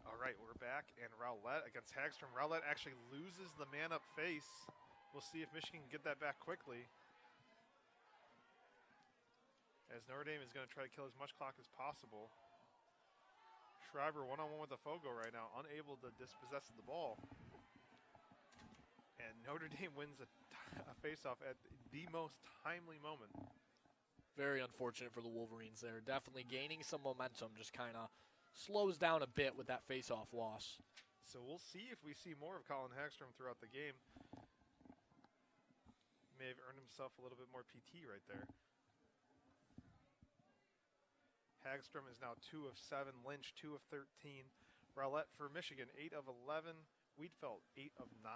All right, we're back, and Rowlett against Hagstrom. Rowlett actually loses the man-up face. We'll see if Michigan can get that back quickly, as Notre Dame is going to try to kill as much clock as possible. Schreiber one-on-one with Afogo right now, unable to dispossess of the ball. And Notre Dame wins a face-off at the most timely moment. Very unfortunate for the Wolverines there. Definitely gaining some momentum, just kind of slows down a bit with that face-off loss. So we'll see if we see more of Colin Hagstrom throughout the game. May have earned himself a little bit more PT right there. Hagstrom is now 2 of 7. Lynch 2 of 13. Rowlett for Michigan 8 of 11. Wiedfeldt 8 of 9.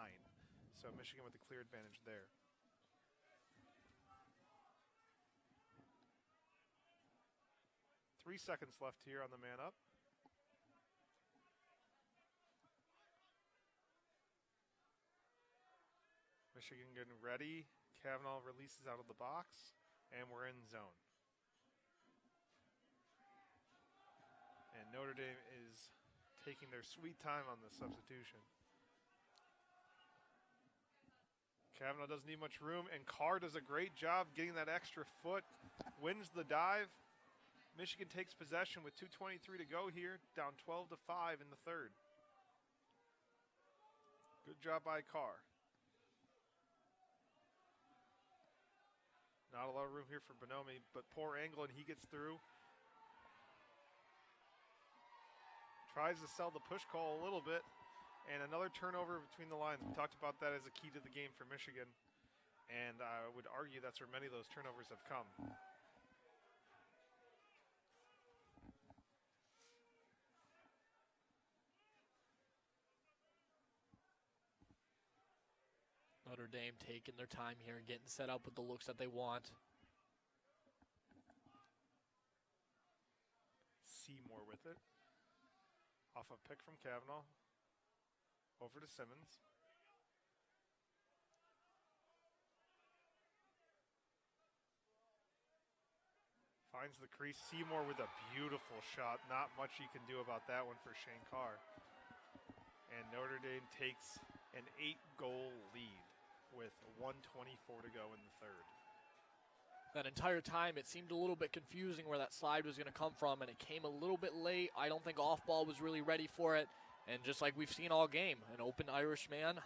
So Michigan with the clear advantage there. Three seconds left here on the man up. Michigan getting ready. Kavanagh releases out of the box, and we're in zone. And Notre Dame is taking their sweet time on this substitution. Kavanagh doesn't need much room, and Carr does a great job getting that extra foot, wins the dive. Michigan takes possession with 2:23 to go here, down 12-5 in the third. Good job by Carr. Not a lot of room here for Bonomi, but poor angle, and he gets through. Tries to sell the push call a little bit, and another turnover between the lines. We talked about that as a key to the game for Michigan, and I would argue that's where many of those turnovers have come. Notre Dame taking their time here and getting set up with the looks that they want. Seymour with it. Off a pick from Kavanagh. Over to Simmons. Finds the crease. Seymour with a beautiful shot. Not much you can do about that one for Shane Carr. And Notre Dame takes an 8-goal lead with 1:24 to go in the third. That entire time, it seemed a little bit confusing where that slide was going to come from, and it came a little bit late. I don't think off-ball was really ready for it. And just like we've seen all game, an open Irish man,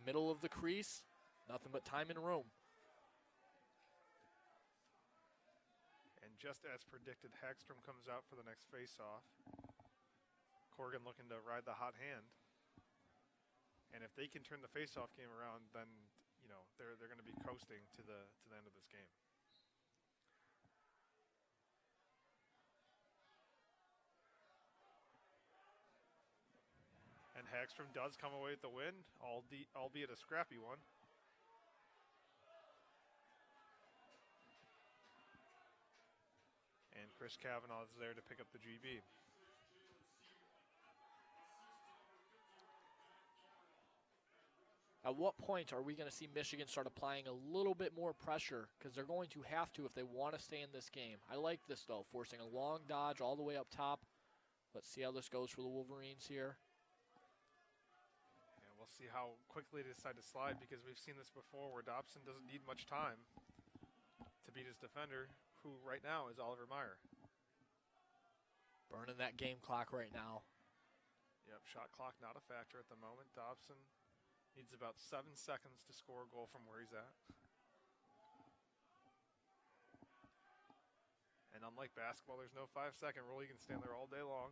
middle of the crease, nothing but time and room. And just as predicted, Hagstrom comes out for the next face-off. Corrigan looking to ride the hot hand. And if they can turn the face-off game around, then you know they're going to be coasting to the end of this game. And Hagstrom does come away with the win, albeit a scrappy one. And Chris Kavanagh is there to pick up the GB. At what point are we going to see Michigan start applying a little bit more pressure? Because they're going to have to if they want to stay in this game. I like this, though, forcing a long dodge all the way up top. Let's see how this goes for the Wolverines here. And we'll see how quickly they decide to slide, because we've seen this before where Dobson doesn't need much time to beat his defender, who right now is Oliver Meyer. Burning that game clock right now. Yep, shot clock not a factor at the moment. Dobson needs about 7 seconds to score a goal from where he's at. And unlike basketball, there's no 5-second rule. You can stand there all day long.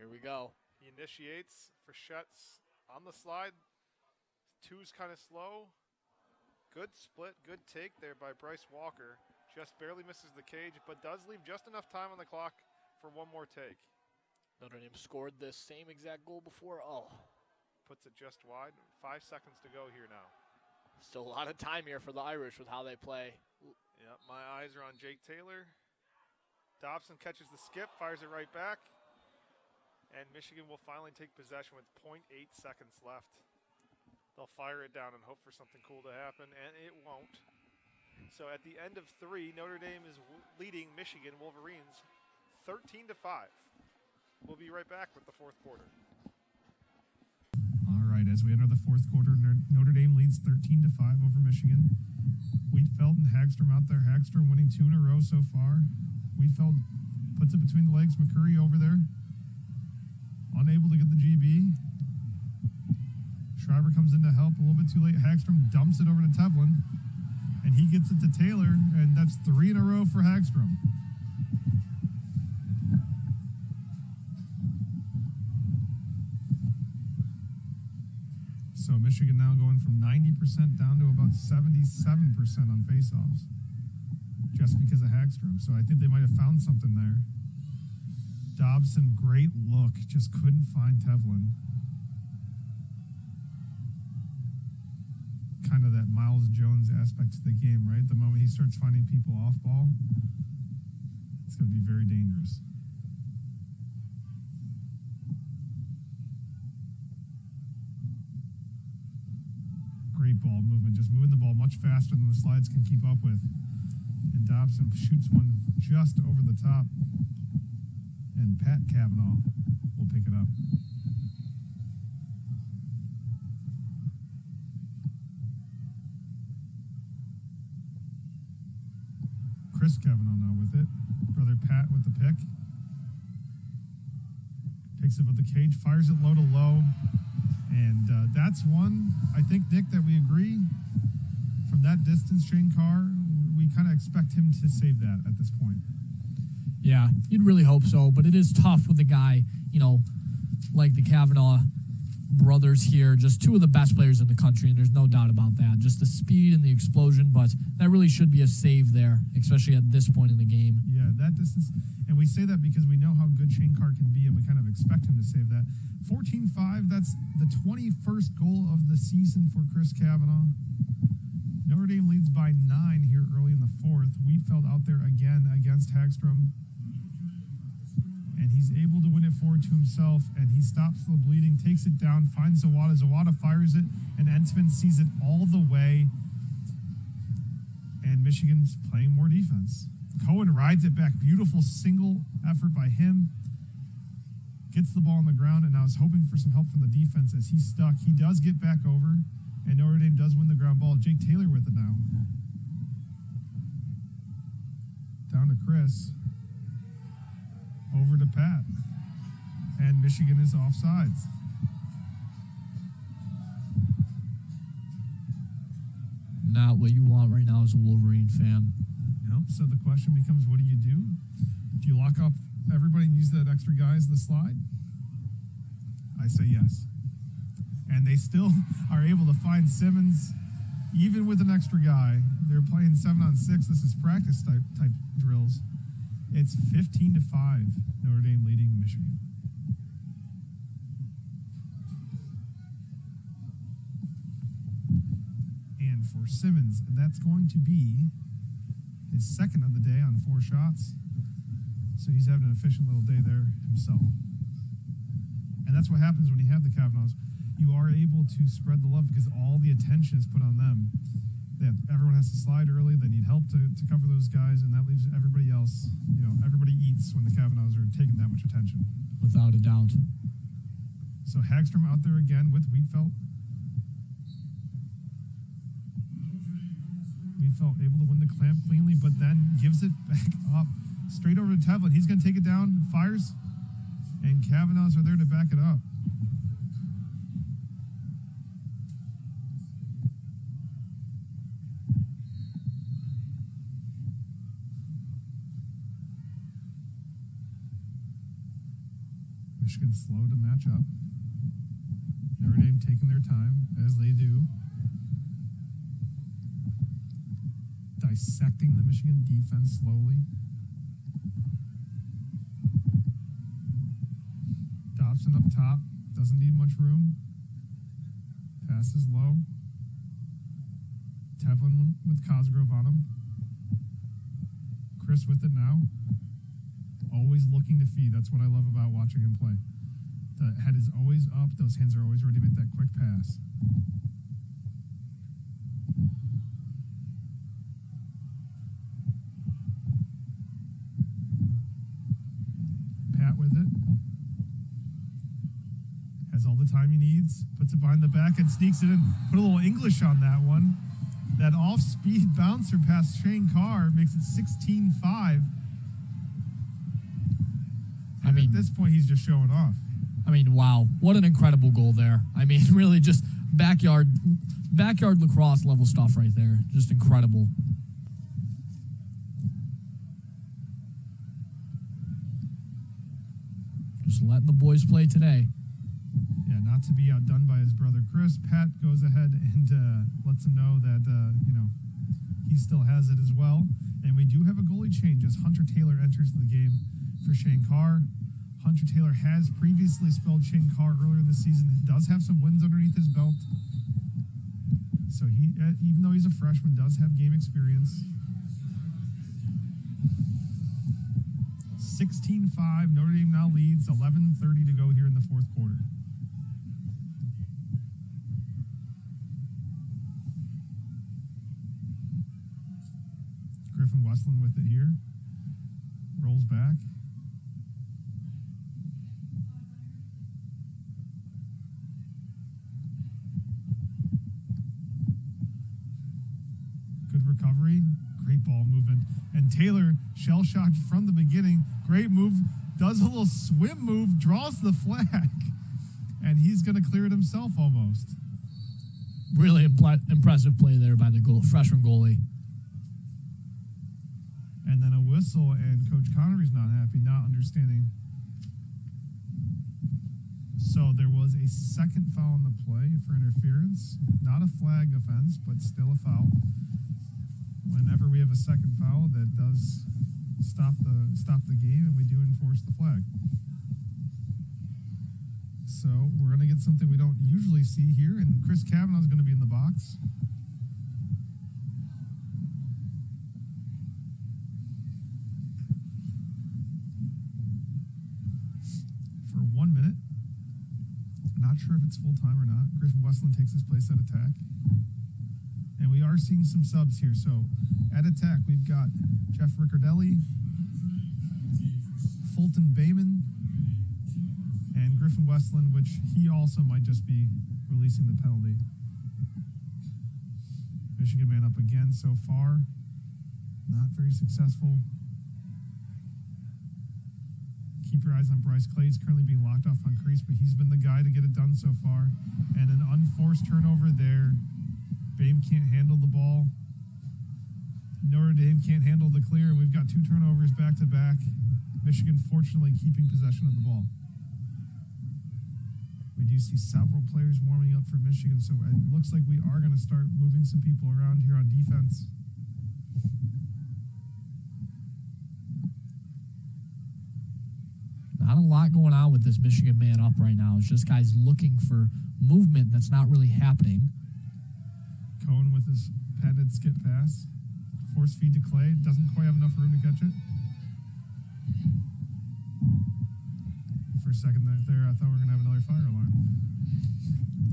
Here we go. He initiates. Frichette's on the slide. Two's kind of slow. Good split, good take there by Bryce Walker. Just barely misses the cage, but does leave just enough time on the clock for one more take. Notre Dame scored this same exact goal before. Oh. Puts it just wide. 5 seconds to go here now. Still a lot of time here for the Irish with how they play. Yep, my eyes are on Jake Taylor. Dobson catches the skip, fires it right back. And Michigan will finally take possession with 0.8 seconds left. They'll fire it down and hope for something cool to happen, and it won't. So at the end of 3, Notre Dame is leading Michigan Wolverines 13-5. We'll be right back with the fourth quarter. All right, as we enter the fourth quarter, Notre Dame leads 13-5 over Michigan. Wheatfeld and Hagstrom out there. Hagstrom winning 2 in a row so far. Wheatfeld puts it between the legs. McCurry over there, unable to get the GB. Shriver comes in to help a little bit too late. Hagstrom dumps it over to Tevlin, and he gets it to Taylor, and that's 3 in a row for Hagstrom. So Michigan now going from 90% down to about 77% on faceoffs, just because of Hagstrom. So I think they might have found something there. Dobson, great look, just couldn't find Tevlin. kind of that Miles Jones aspect to the game, right? The moment he starts finding people off ball, it's going to be very dangerous. Great ball movement, just moving the ball much faster than the slides can keep up with. And Dobson shoots one just over the top. And Pat Kavanagh will pick it up. Chris Kavanagh now with it. Brother Pat with the pick. Takes it with the cage, fires it low to low. And that's one, I think, Nick, that we agree from that distance, Shane Carr, we kind of expect him to save that at this point. Yeah, you'd really hope so, but it is tough with a guy, like the Kavanagh brothers here, just two of the best players in the country, and there's no doubt about that. Just the speed and the explosion, but that really should be a save there, especially at this point in the game. Yeah, that distance, and we say that because we know how good Shane Carr can be, and we kind of expect him to save that. 14-5, that's the 21st goal of the season for Chris Kavanagh. Notre Dame leads by 9 here early in the fourth. Wheatfeld out there again against Hagstrom. And he's able to win it forward to himself, and he stops the bleeding, takes it down, finds Zawada. Zawada fires it, and Entman sees it all the way. And Michigan's playing more defense. Cohen rides it back. Beautiful single effort by him. Gets the ball on the ground, and I was hoping for some help from the defense as he's stuck. He does get back over, and Notre Dame does win the ground ball. Jake Taylor with it now. Down to Chris. Over to Pat. And Michigan is offsides. Not what you want right now as a Wolverine fan. Nope. So the question becomes, what do? Do you lock up everybody and use that extra guy as the slide? I say yes. And they still are able to find Simmons, even with an extra guy. They're playing 7-on-6. This is practice type drills. It's 15-5. Notre Dame leading Michigan. And for Simmons, that's going to be his second of the day on 4 shots. So he's having an efficient little day there himself. And that's what happens when you have the Kavanaghs. You are able to spread the love because all the attention is put on them. Everyone has to slide early. They need help to cover those guys, and that leaves everybody else. Everybody eats when the Kavanaghs are taking that much attention. Without a doubt. So Hagstrom out there again with Wheatfeld. Wheatfeld able to win the clamp cleanly, but then gives it back up straight over to Tevlin. He's going to take it down, fires, and Kavanaghs are there to back it up. Michigan slow to match up. Notre Dame taking their time, as they do. Dissecting the Michigan defense slowly. Dobson up top. Doesn't need much room. Pass is low. Tevlin with Cosgrove on him. Chris with it now. Always looking to feed. That's what I love about watching him play. The head is always up. Those hands are always ready to make that quick pass. Pat with it. Has all the time he needs. Puts it behind the back and sneaks it in. Put a little English on that one. That off-speed bouncer past Shane Carr makes it 16-5. At this point, he's just showing off. Wow. What an incredible goal there. Really just backyard lacrosse level stuff right there. Just incredible. Just letting the boys play today. Yeah, not to be outdone by his brother Chris, Pat goes ahead and lets him know that, he still has it as well. And we do have a goalie change as Hunter Taylor enters the game for Shane Carr. Hunter Taylor has previously spelled Shane Carr earlier this season. Does have some wins underneath his belt. So he, even though he's a freshman, does have game experience. 16-5, Notre Dame now leads, 11:30 to go here in the fourth quarter. Griffin Westland with it here. Rolls back. Good recovery. Great ball movement. And Taylor, shell-shocked from the beginning. Great move. Does a little swim move. Draws the flag. And he's going to clear it himself almost. Really impressive play there by the freshman goalie. And then a whistle, and Coach Connery's not happy, not understanding. So there was a second foul on the play for interference. Not a flag offense, but still a foul. Whenever we have a second foul, that does stop the game, and we do enforce the flag. So we're going to get something we don't usually see here, and Chris Kavanagh is going to be in the box. For 1 minute. Not sure if it's full time or not. Griffin Westland takes his place at attack. And we are seeing some subs here. So at attack, we've got Jeff Ricciardelli, Fulton Boehm, and Griffin Westland, which he also might just be releasing the penalty. Michigan man up again so far. Not very successful. Keep your eyes on Bryce Clay. He's currently being locked off on crease, but he's been the guy to get it done so far. And an unforced turnover there. Boehm can't handle the ball. Notre Dame can't handle the clear, and we've got 2 turnovers back-to-back. Michigan fortunately keeping possession of the ball. We do see several players warming up for Michigan, so it looks like we are going to start moving some people around here on defense. Not a lot going on with this Michigan man up right now. It's just guys looking for movement that's not really happening. Cohen with his patented skip pass. Force feed to Clay. Doesn't quite have enough room to catch it. For a second there, I thought we were going to have another fire alarm.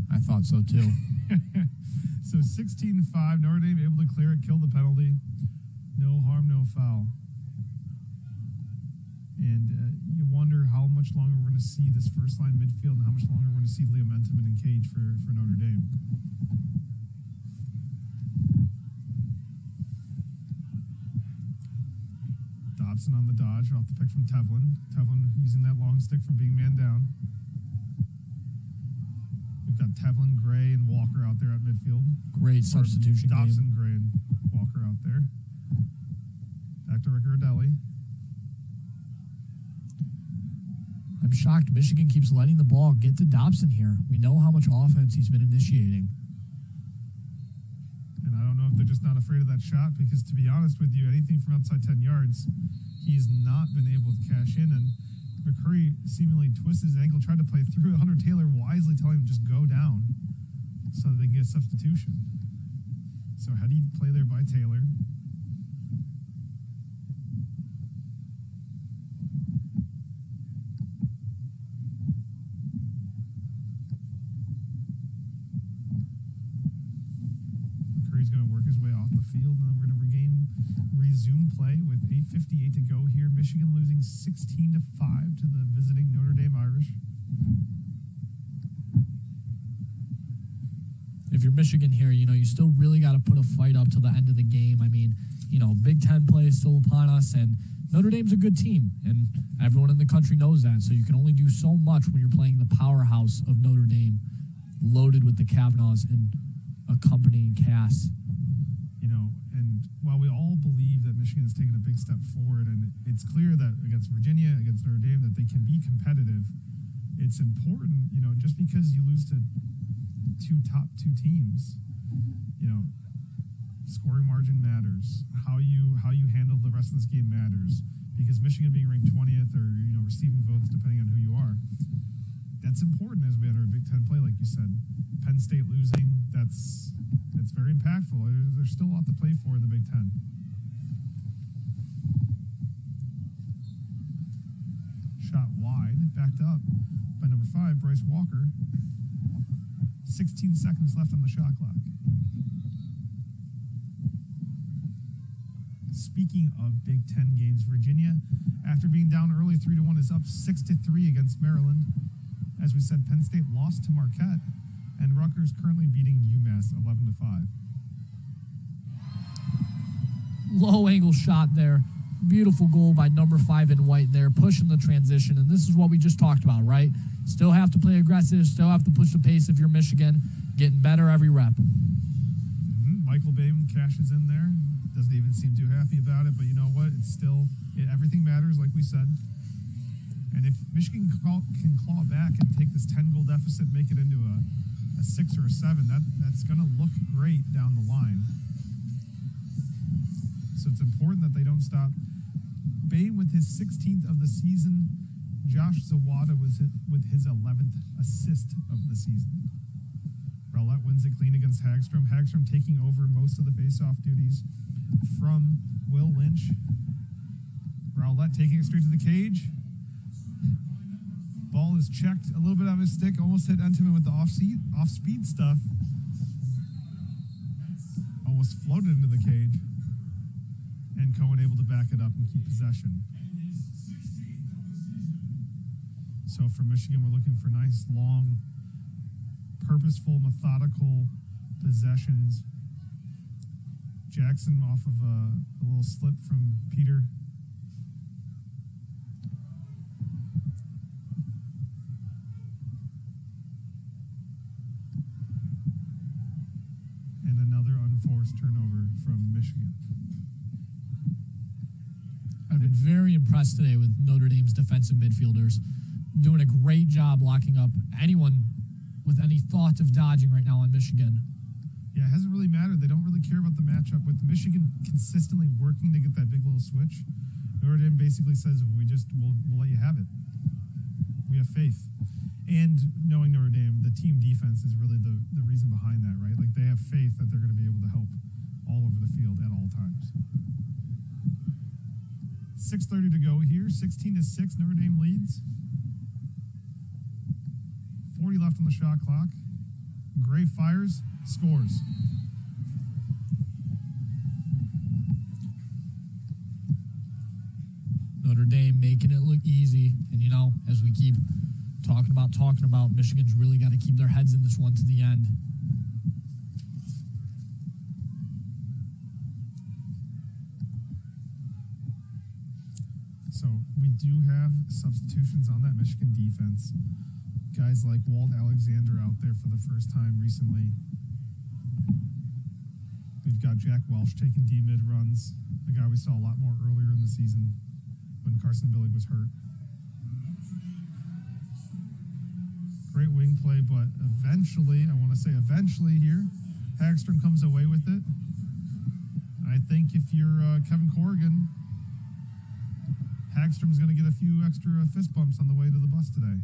I thought so too. So 16-5, Notre Dame able to clear it, kill the penalty. No harm, no foul. And you wonder how much longer we're going to see this first line midfield and how much longer we're going to see Liam Entenmann and Cage for Notre Dame. Dobson on the dodge, off the pick from Tevlin. Tevlin using that long stick from being man down. We've got Tevlin, Gray, and Walker out there at midfield. Great substitution Dobson, game. Gray, and Walker out there. Back to Ricciardelli. I'm shocked Michigan keeps letting the ball get to Dobson here. We know how much offense he's been initiating. And I don't know if they're just not afraid of that shot, because to be honest with you, anything from outside 10 yards, he's not been able to cash in. And McCurry seemingly twists his ankle, tried to play through it. Hunter Taylor wisely telling him just go down so that they can get a substitution. So heady play there by Taylor. McCurry's going to work his way off the field, and then we're going to resume play with 8:58 to go here. Michigan losing 16-5 to the visiting Notre Dame Irish. If you're Michigan here, you still really got to put a fight up to the end of the game. I mean, Big Ten play is still upon us, and Notre Dame's a good team, and everyone in the country knows that. So you can only do so much when you're playing the powerhouse of Notre Dame, loaded with the Kavanaghs and accompanying cast. And while we all believe that Michigan has taken a big step forward, and it's clear that against Virginia, against Notre Dame, that they can be competitive, it's important, just because you lose to top two teams, scoring margin matters. How you handle the rest of this game matters, because Michigan being ranked 20th or receiving votes depending on who you are, that's important as we enter a Big Ten play, like you said. Penn State losing, that's very there's still a lot to play for in the Big Ten. Shot wide, backed up by number 5, Bryce Walker. 16 seconds left on the shot clock. Speaking of Big Ten games, Virginia, after being down early 3-1, is up 6-3 against Maryland. As we said, Penn State lost to Marquette, and Rutgers currently beating UMass 11-5. Low angle shot there. Beautiful goal by number 5 in white there, pushing the transition. And this is what we just talked about, right? Still have to play aggressive, still have to push the pace if you're Michigan, getting better every rep. Michael Boehm cashes in there. Doesn't even seem too happy about it, but you know what? It's still, everything matters, like we said. And if Michigan can claw back and take this 10-goal deficit, make it into a 6 or a 7, that's going to look great down the line. So it's important that they don't stop. Boehm with his 16th of the season. Josh Zawada was with his 11th assist of the season. Rowlett wins it clean against Hagstrom. Hagstrom taking over most of the face-off duties from Will Lynch. Rowlett taking it straight to the cage. Ball is checked a little bit on his stick. Almost hit Entenmann with the off-speed stuff. Almost floated into the cage. And Cohen able to back it up and keep possession. So for Michigan, we're looking for nice, long, purposeful, methodical possessions. Jackson off of a little slip from Peter. And another unforced turnover from Michigan. I've been very impressed today with Notre Dame's defensive midfielders. Doing a great job locking up anyone with any thought of dodging right now on Michigan. Yeah, it hasn't really mattered. They don't really care about the matchup. With Michigan consistently working to get that big little switch, Notre Dame basically says, we'll let you have it. We have faith. And knowing Notre Dame, the team defense is really the reason behind that, right? Like, they have faith that they're going to be able to help all over the field at all times. 6:30 to go here. 16-6, Notre Dame leads. 40 left on the shot clock. Gray fires, scores. Notre Dame making it look easy. And, you know, as we keep talking about, Michigan's really got to keep their heads in this one to the end. So we do have substitutions on that Michigan defense. Guys like Walt Alexander out there for the first time recently. We've got Jack Welsh taking D-mid runs, the guy we saw a lot more earlier in the season when Carson Billig was hurt. Great wing play, but eventually here, Hagstrom comes away with it. I think if you're Kevin Corrigan, Hagstrom's going to get a few extra fist bumps on the way to the bus today.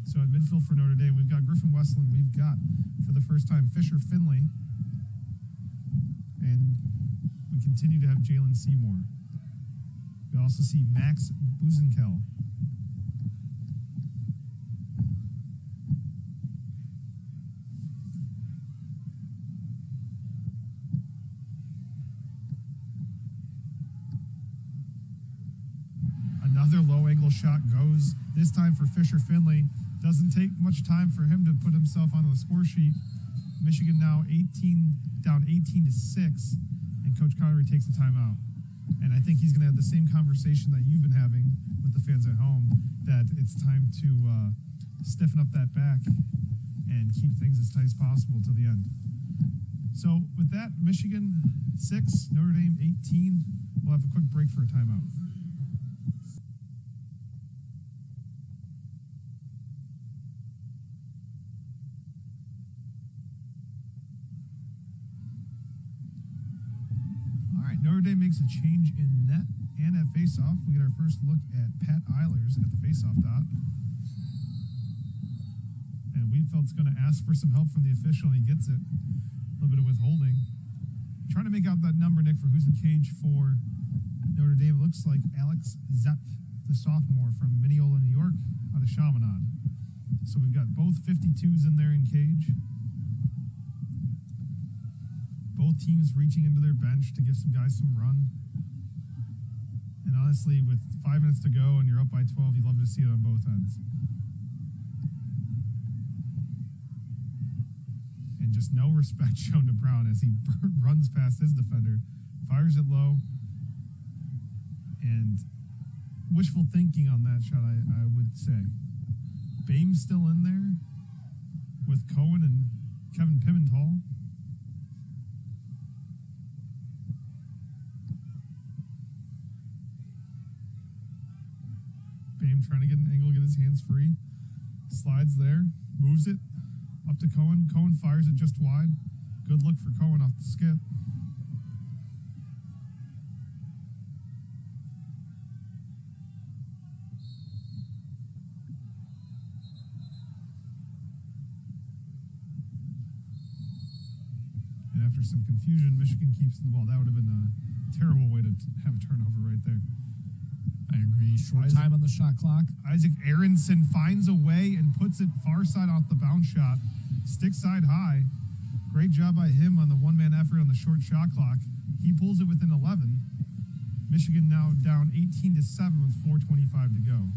So at midfield for Notre Dame, we've got Griffin Westland. We've got, for the first time, Fisher Finley. And we continue to have Jalen Seymour. We also see Max Buzenkel. Another low-angle shot goes, this time for Fisher Finley. Doesn't take much time for him to put himself on the score sheet. Michigan now down 18-6, and Coach Connery takes the timeout. And I think he's going to have the same conversation that you've been having with the fans at home, that it's time to stiffen up that back and keep things as tight as possible till the end. So with that, Michigan 6, Notre Dame 18. We'll have a quick break for a timeout. Notre Dame makes a change in net and at faceoff. We get our first look at Pat Eilers at the faceoff dot. And Wheatfeld's going to ask for some help from the official, and he gets it. A little bit of withholding. Trying to make out that number, Nick, for who's in cage for Notre Dame. It looks like Alex Zepp, the sophomore from Mineola, New York, out of Chaminade. So we've got both 52s in there in cage. Both teams reaching into their bench to give some guys some run. And honestly, with 5 minutes to go and you're up by 12, you'd love to see it on both ends. And just no respect shown to Brown as he runs past his defender, fires it low, and wishful thinking on that shot, I would say. Boehm's still in there with Cohen and Kevin Pimental. Boehm trying to get an angle, get his hands free. Slides there, moves it up to Cohen. Cohen fires it just wide. Good look for Cohen off the skip. And after some confusion, Michigan keeps the ball. That would have been a terrible way to have a turnover right there. I agree. Short time on the shot clock. Isaac Aronson finds a way and puts it far side off the bounce shot. Stick side high. Great job by him on the one-man effort on the short shot clock. He pulls it within 11. Michigan now down 18-7 with 4:25 to go.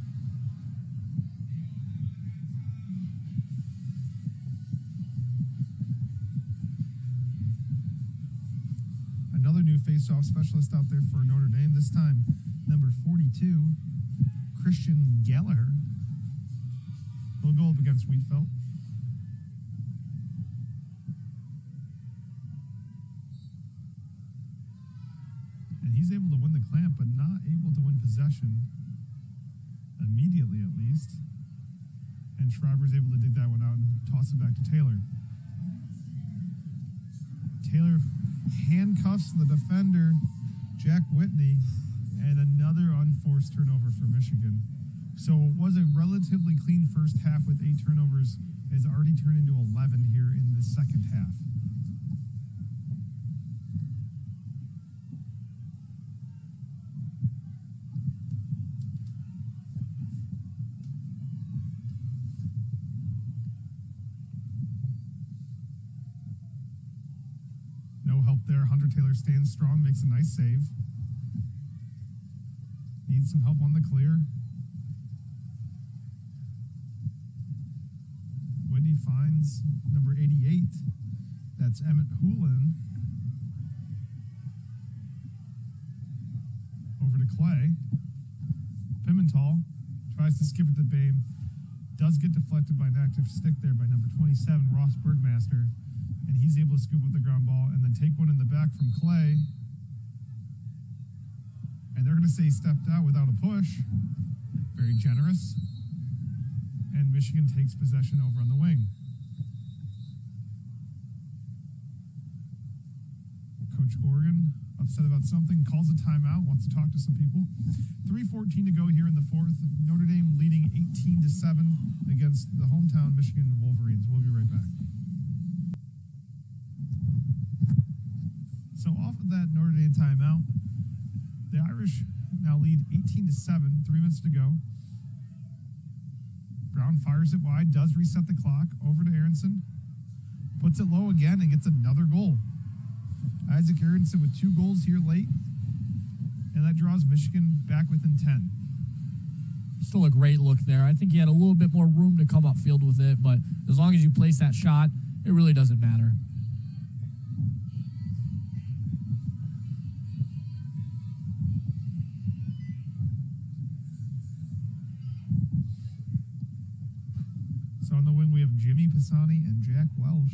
Another new face-off specialist out there for Notre Dame. This time, number 42, Christian Gallagher. He'll go up against Wheatfeldt. And he's able to win the clamp, but not able to win possession immediately, at least. And Schreiber's able to dig that one out and toss it back to Taylor. Taylor handcuffs the defender, Jack Whitney, and another unforced turnover for Michigan. So it was a relatively clean first half with 8 turnovers. It's already turned into 11 here in the second half. No help there. Hunter Taylor stands strong, makes a nice save. Needs some help on the clear. Whitney finds number 88. That's Emmett Hoolin. Over to Clay. Pimental tries to skip it to Boehm. Does get deflected by an active stick there by number 27, Ross Bergmaster. And he's able to scoop up the ground ball and then take one in the back from Clay. And they're going to say he stepped out without a push. Very generous. And Michigan takes possession over on the wing. Coach Corrigan, upset about something, calls a timeout, wants to talk to some people. 3:14 to go here in the fourth. Notre Dame leading 18-7 against the hometown Michigan Wolverines. We'll be right back. So off of that Notre Dame timeout, the Irish now lead 18-7, 3 minutes to go. Brown fires it wide, does reset the clock, over to Aronson. Puts it low again and gets another goal. Isaac Aronson with 2 goals here late. And that draws Michigan back within 10. Still a great look there. I think he had a little bit more room to come upfield with it, but as long as you place that shot, it really doesn't matter. So on the wing, we have Jimmy Pisani and Jack Welsh.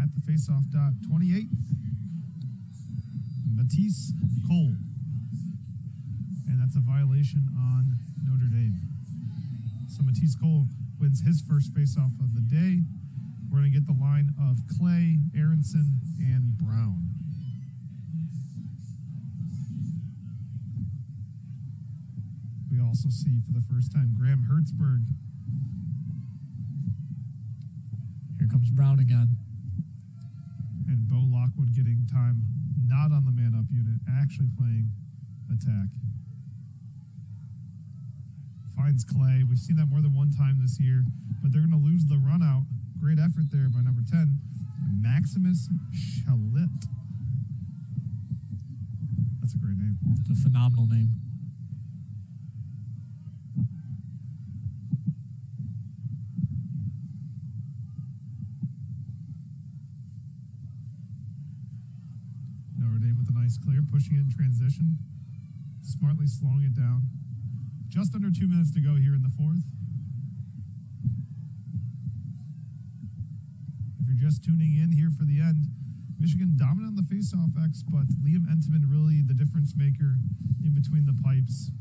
At the faceoff dot, 28, Matisse Cole. And that's a violation on Notre Dame. So Matisse Cole wins his first faceoff of the day. We're going to get the line of Clay, Aronson, and Brown. We also see for the first time Graham Hertzberg James Brown again. And Bo Lockwood getting time not on the man-up unit, actually playing attack. Finds Clay. We've seen that more than one time this year, but they're going to lose the run-out. Great effort there by number 10, Maximus Chalit. That's a great name. It's a phenomenal name. Notre Dame with a nice clear, pushing it in transition, smartly slowing it down. Just under 2 minutes to go here in the fourth. If you're just tuning in here for the end, Michigan dominant on the faceoff X, but Liam Entenmann really the difference maker in between the pipes.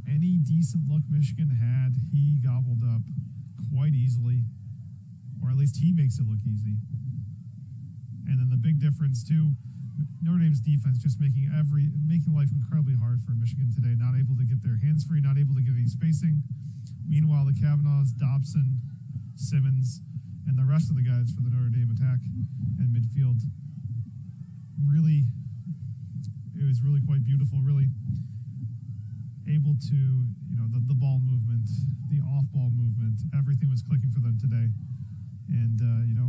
Any decent look Michigan had, he gobbled up quite easily, or at least he makes it look easy. And then the big difference too, Notre Dame's defense just making life incredibly hard for Michigan today. Not able to get their hands free, not able to get any spacing. Meanwhile, the Kavanaghs, Dobson, Simmons, and the rest of the guys for the Notre Dame attack and midfield, it was really quite beautiful. Really able to, the ball movement, the off-ball movement, everything was clicking for them today. And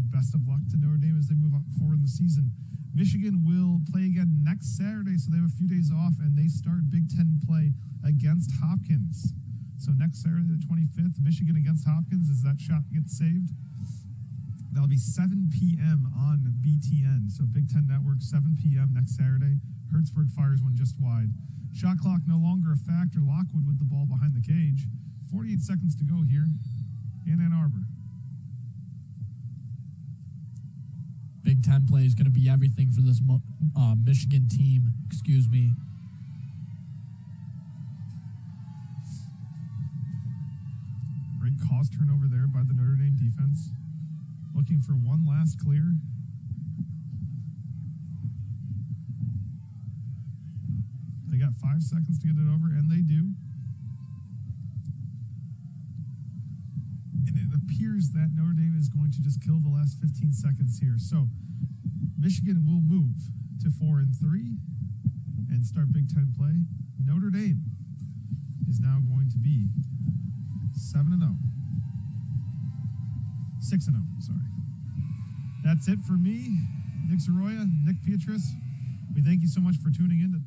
best of luck to Notre Dame as they move forward in the season. Michigan will play again next Saturday, so they have a few days off, and they start Big Ten play against Hopkins. So next Saturday, the 25th, Michigan against Hopkins, as that shot gets saved. That'll be 7 p.m. on BTN. So Big Ten Network, 7 p.m. next Saturday. Hertzberg fires one just wide. Shot clock no longer a factor. Lockwood with the ball behind the cage. 48 seconds to go here in Ann Arbor. Big Ten play is going to be everything for this Michigan team. Excuse me. Great cause turnover there by the Notre Dame defense. Looking for one last clear. They got 5 seconds to get it over, and they do. And it appears that Notre Dame is going to just kill the last 15 seconds here. So Michigan will move to 4-3 and start Big Ten play. Notre Dame is now going to be 7-0. 6-0, sorry. That's it for me, Nick Soroya, Nick Pietris. We thank you so much for tuning in to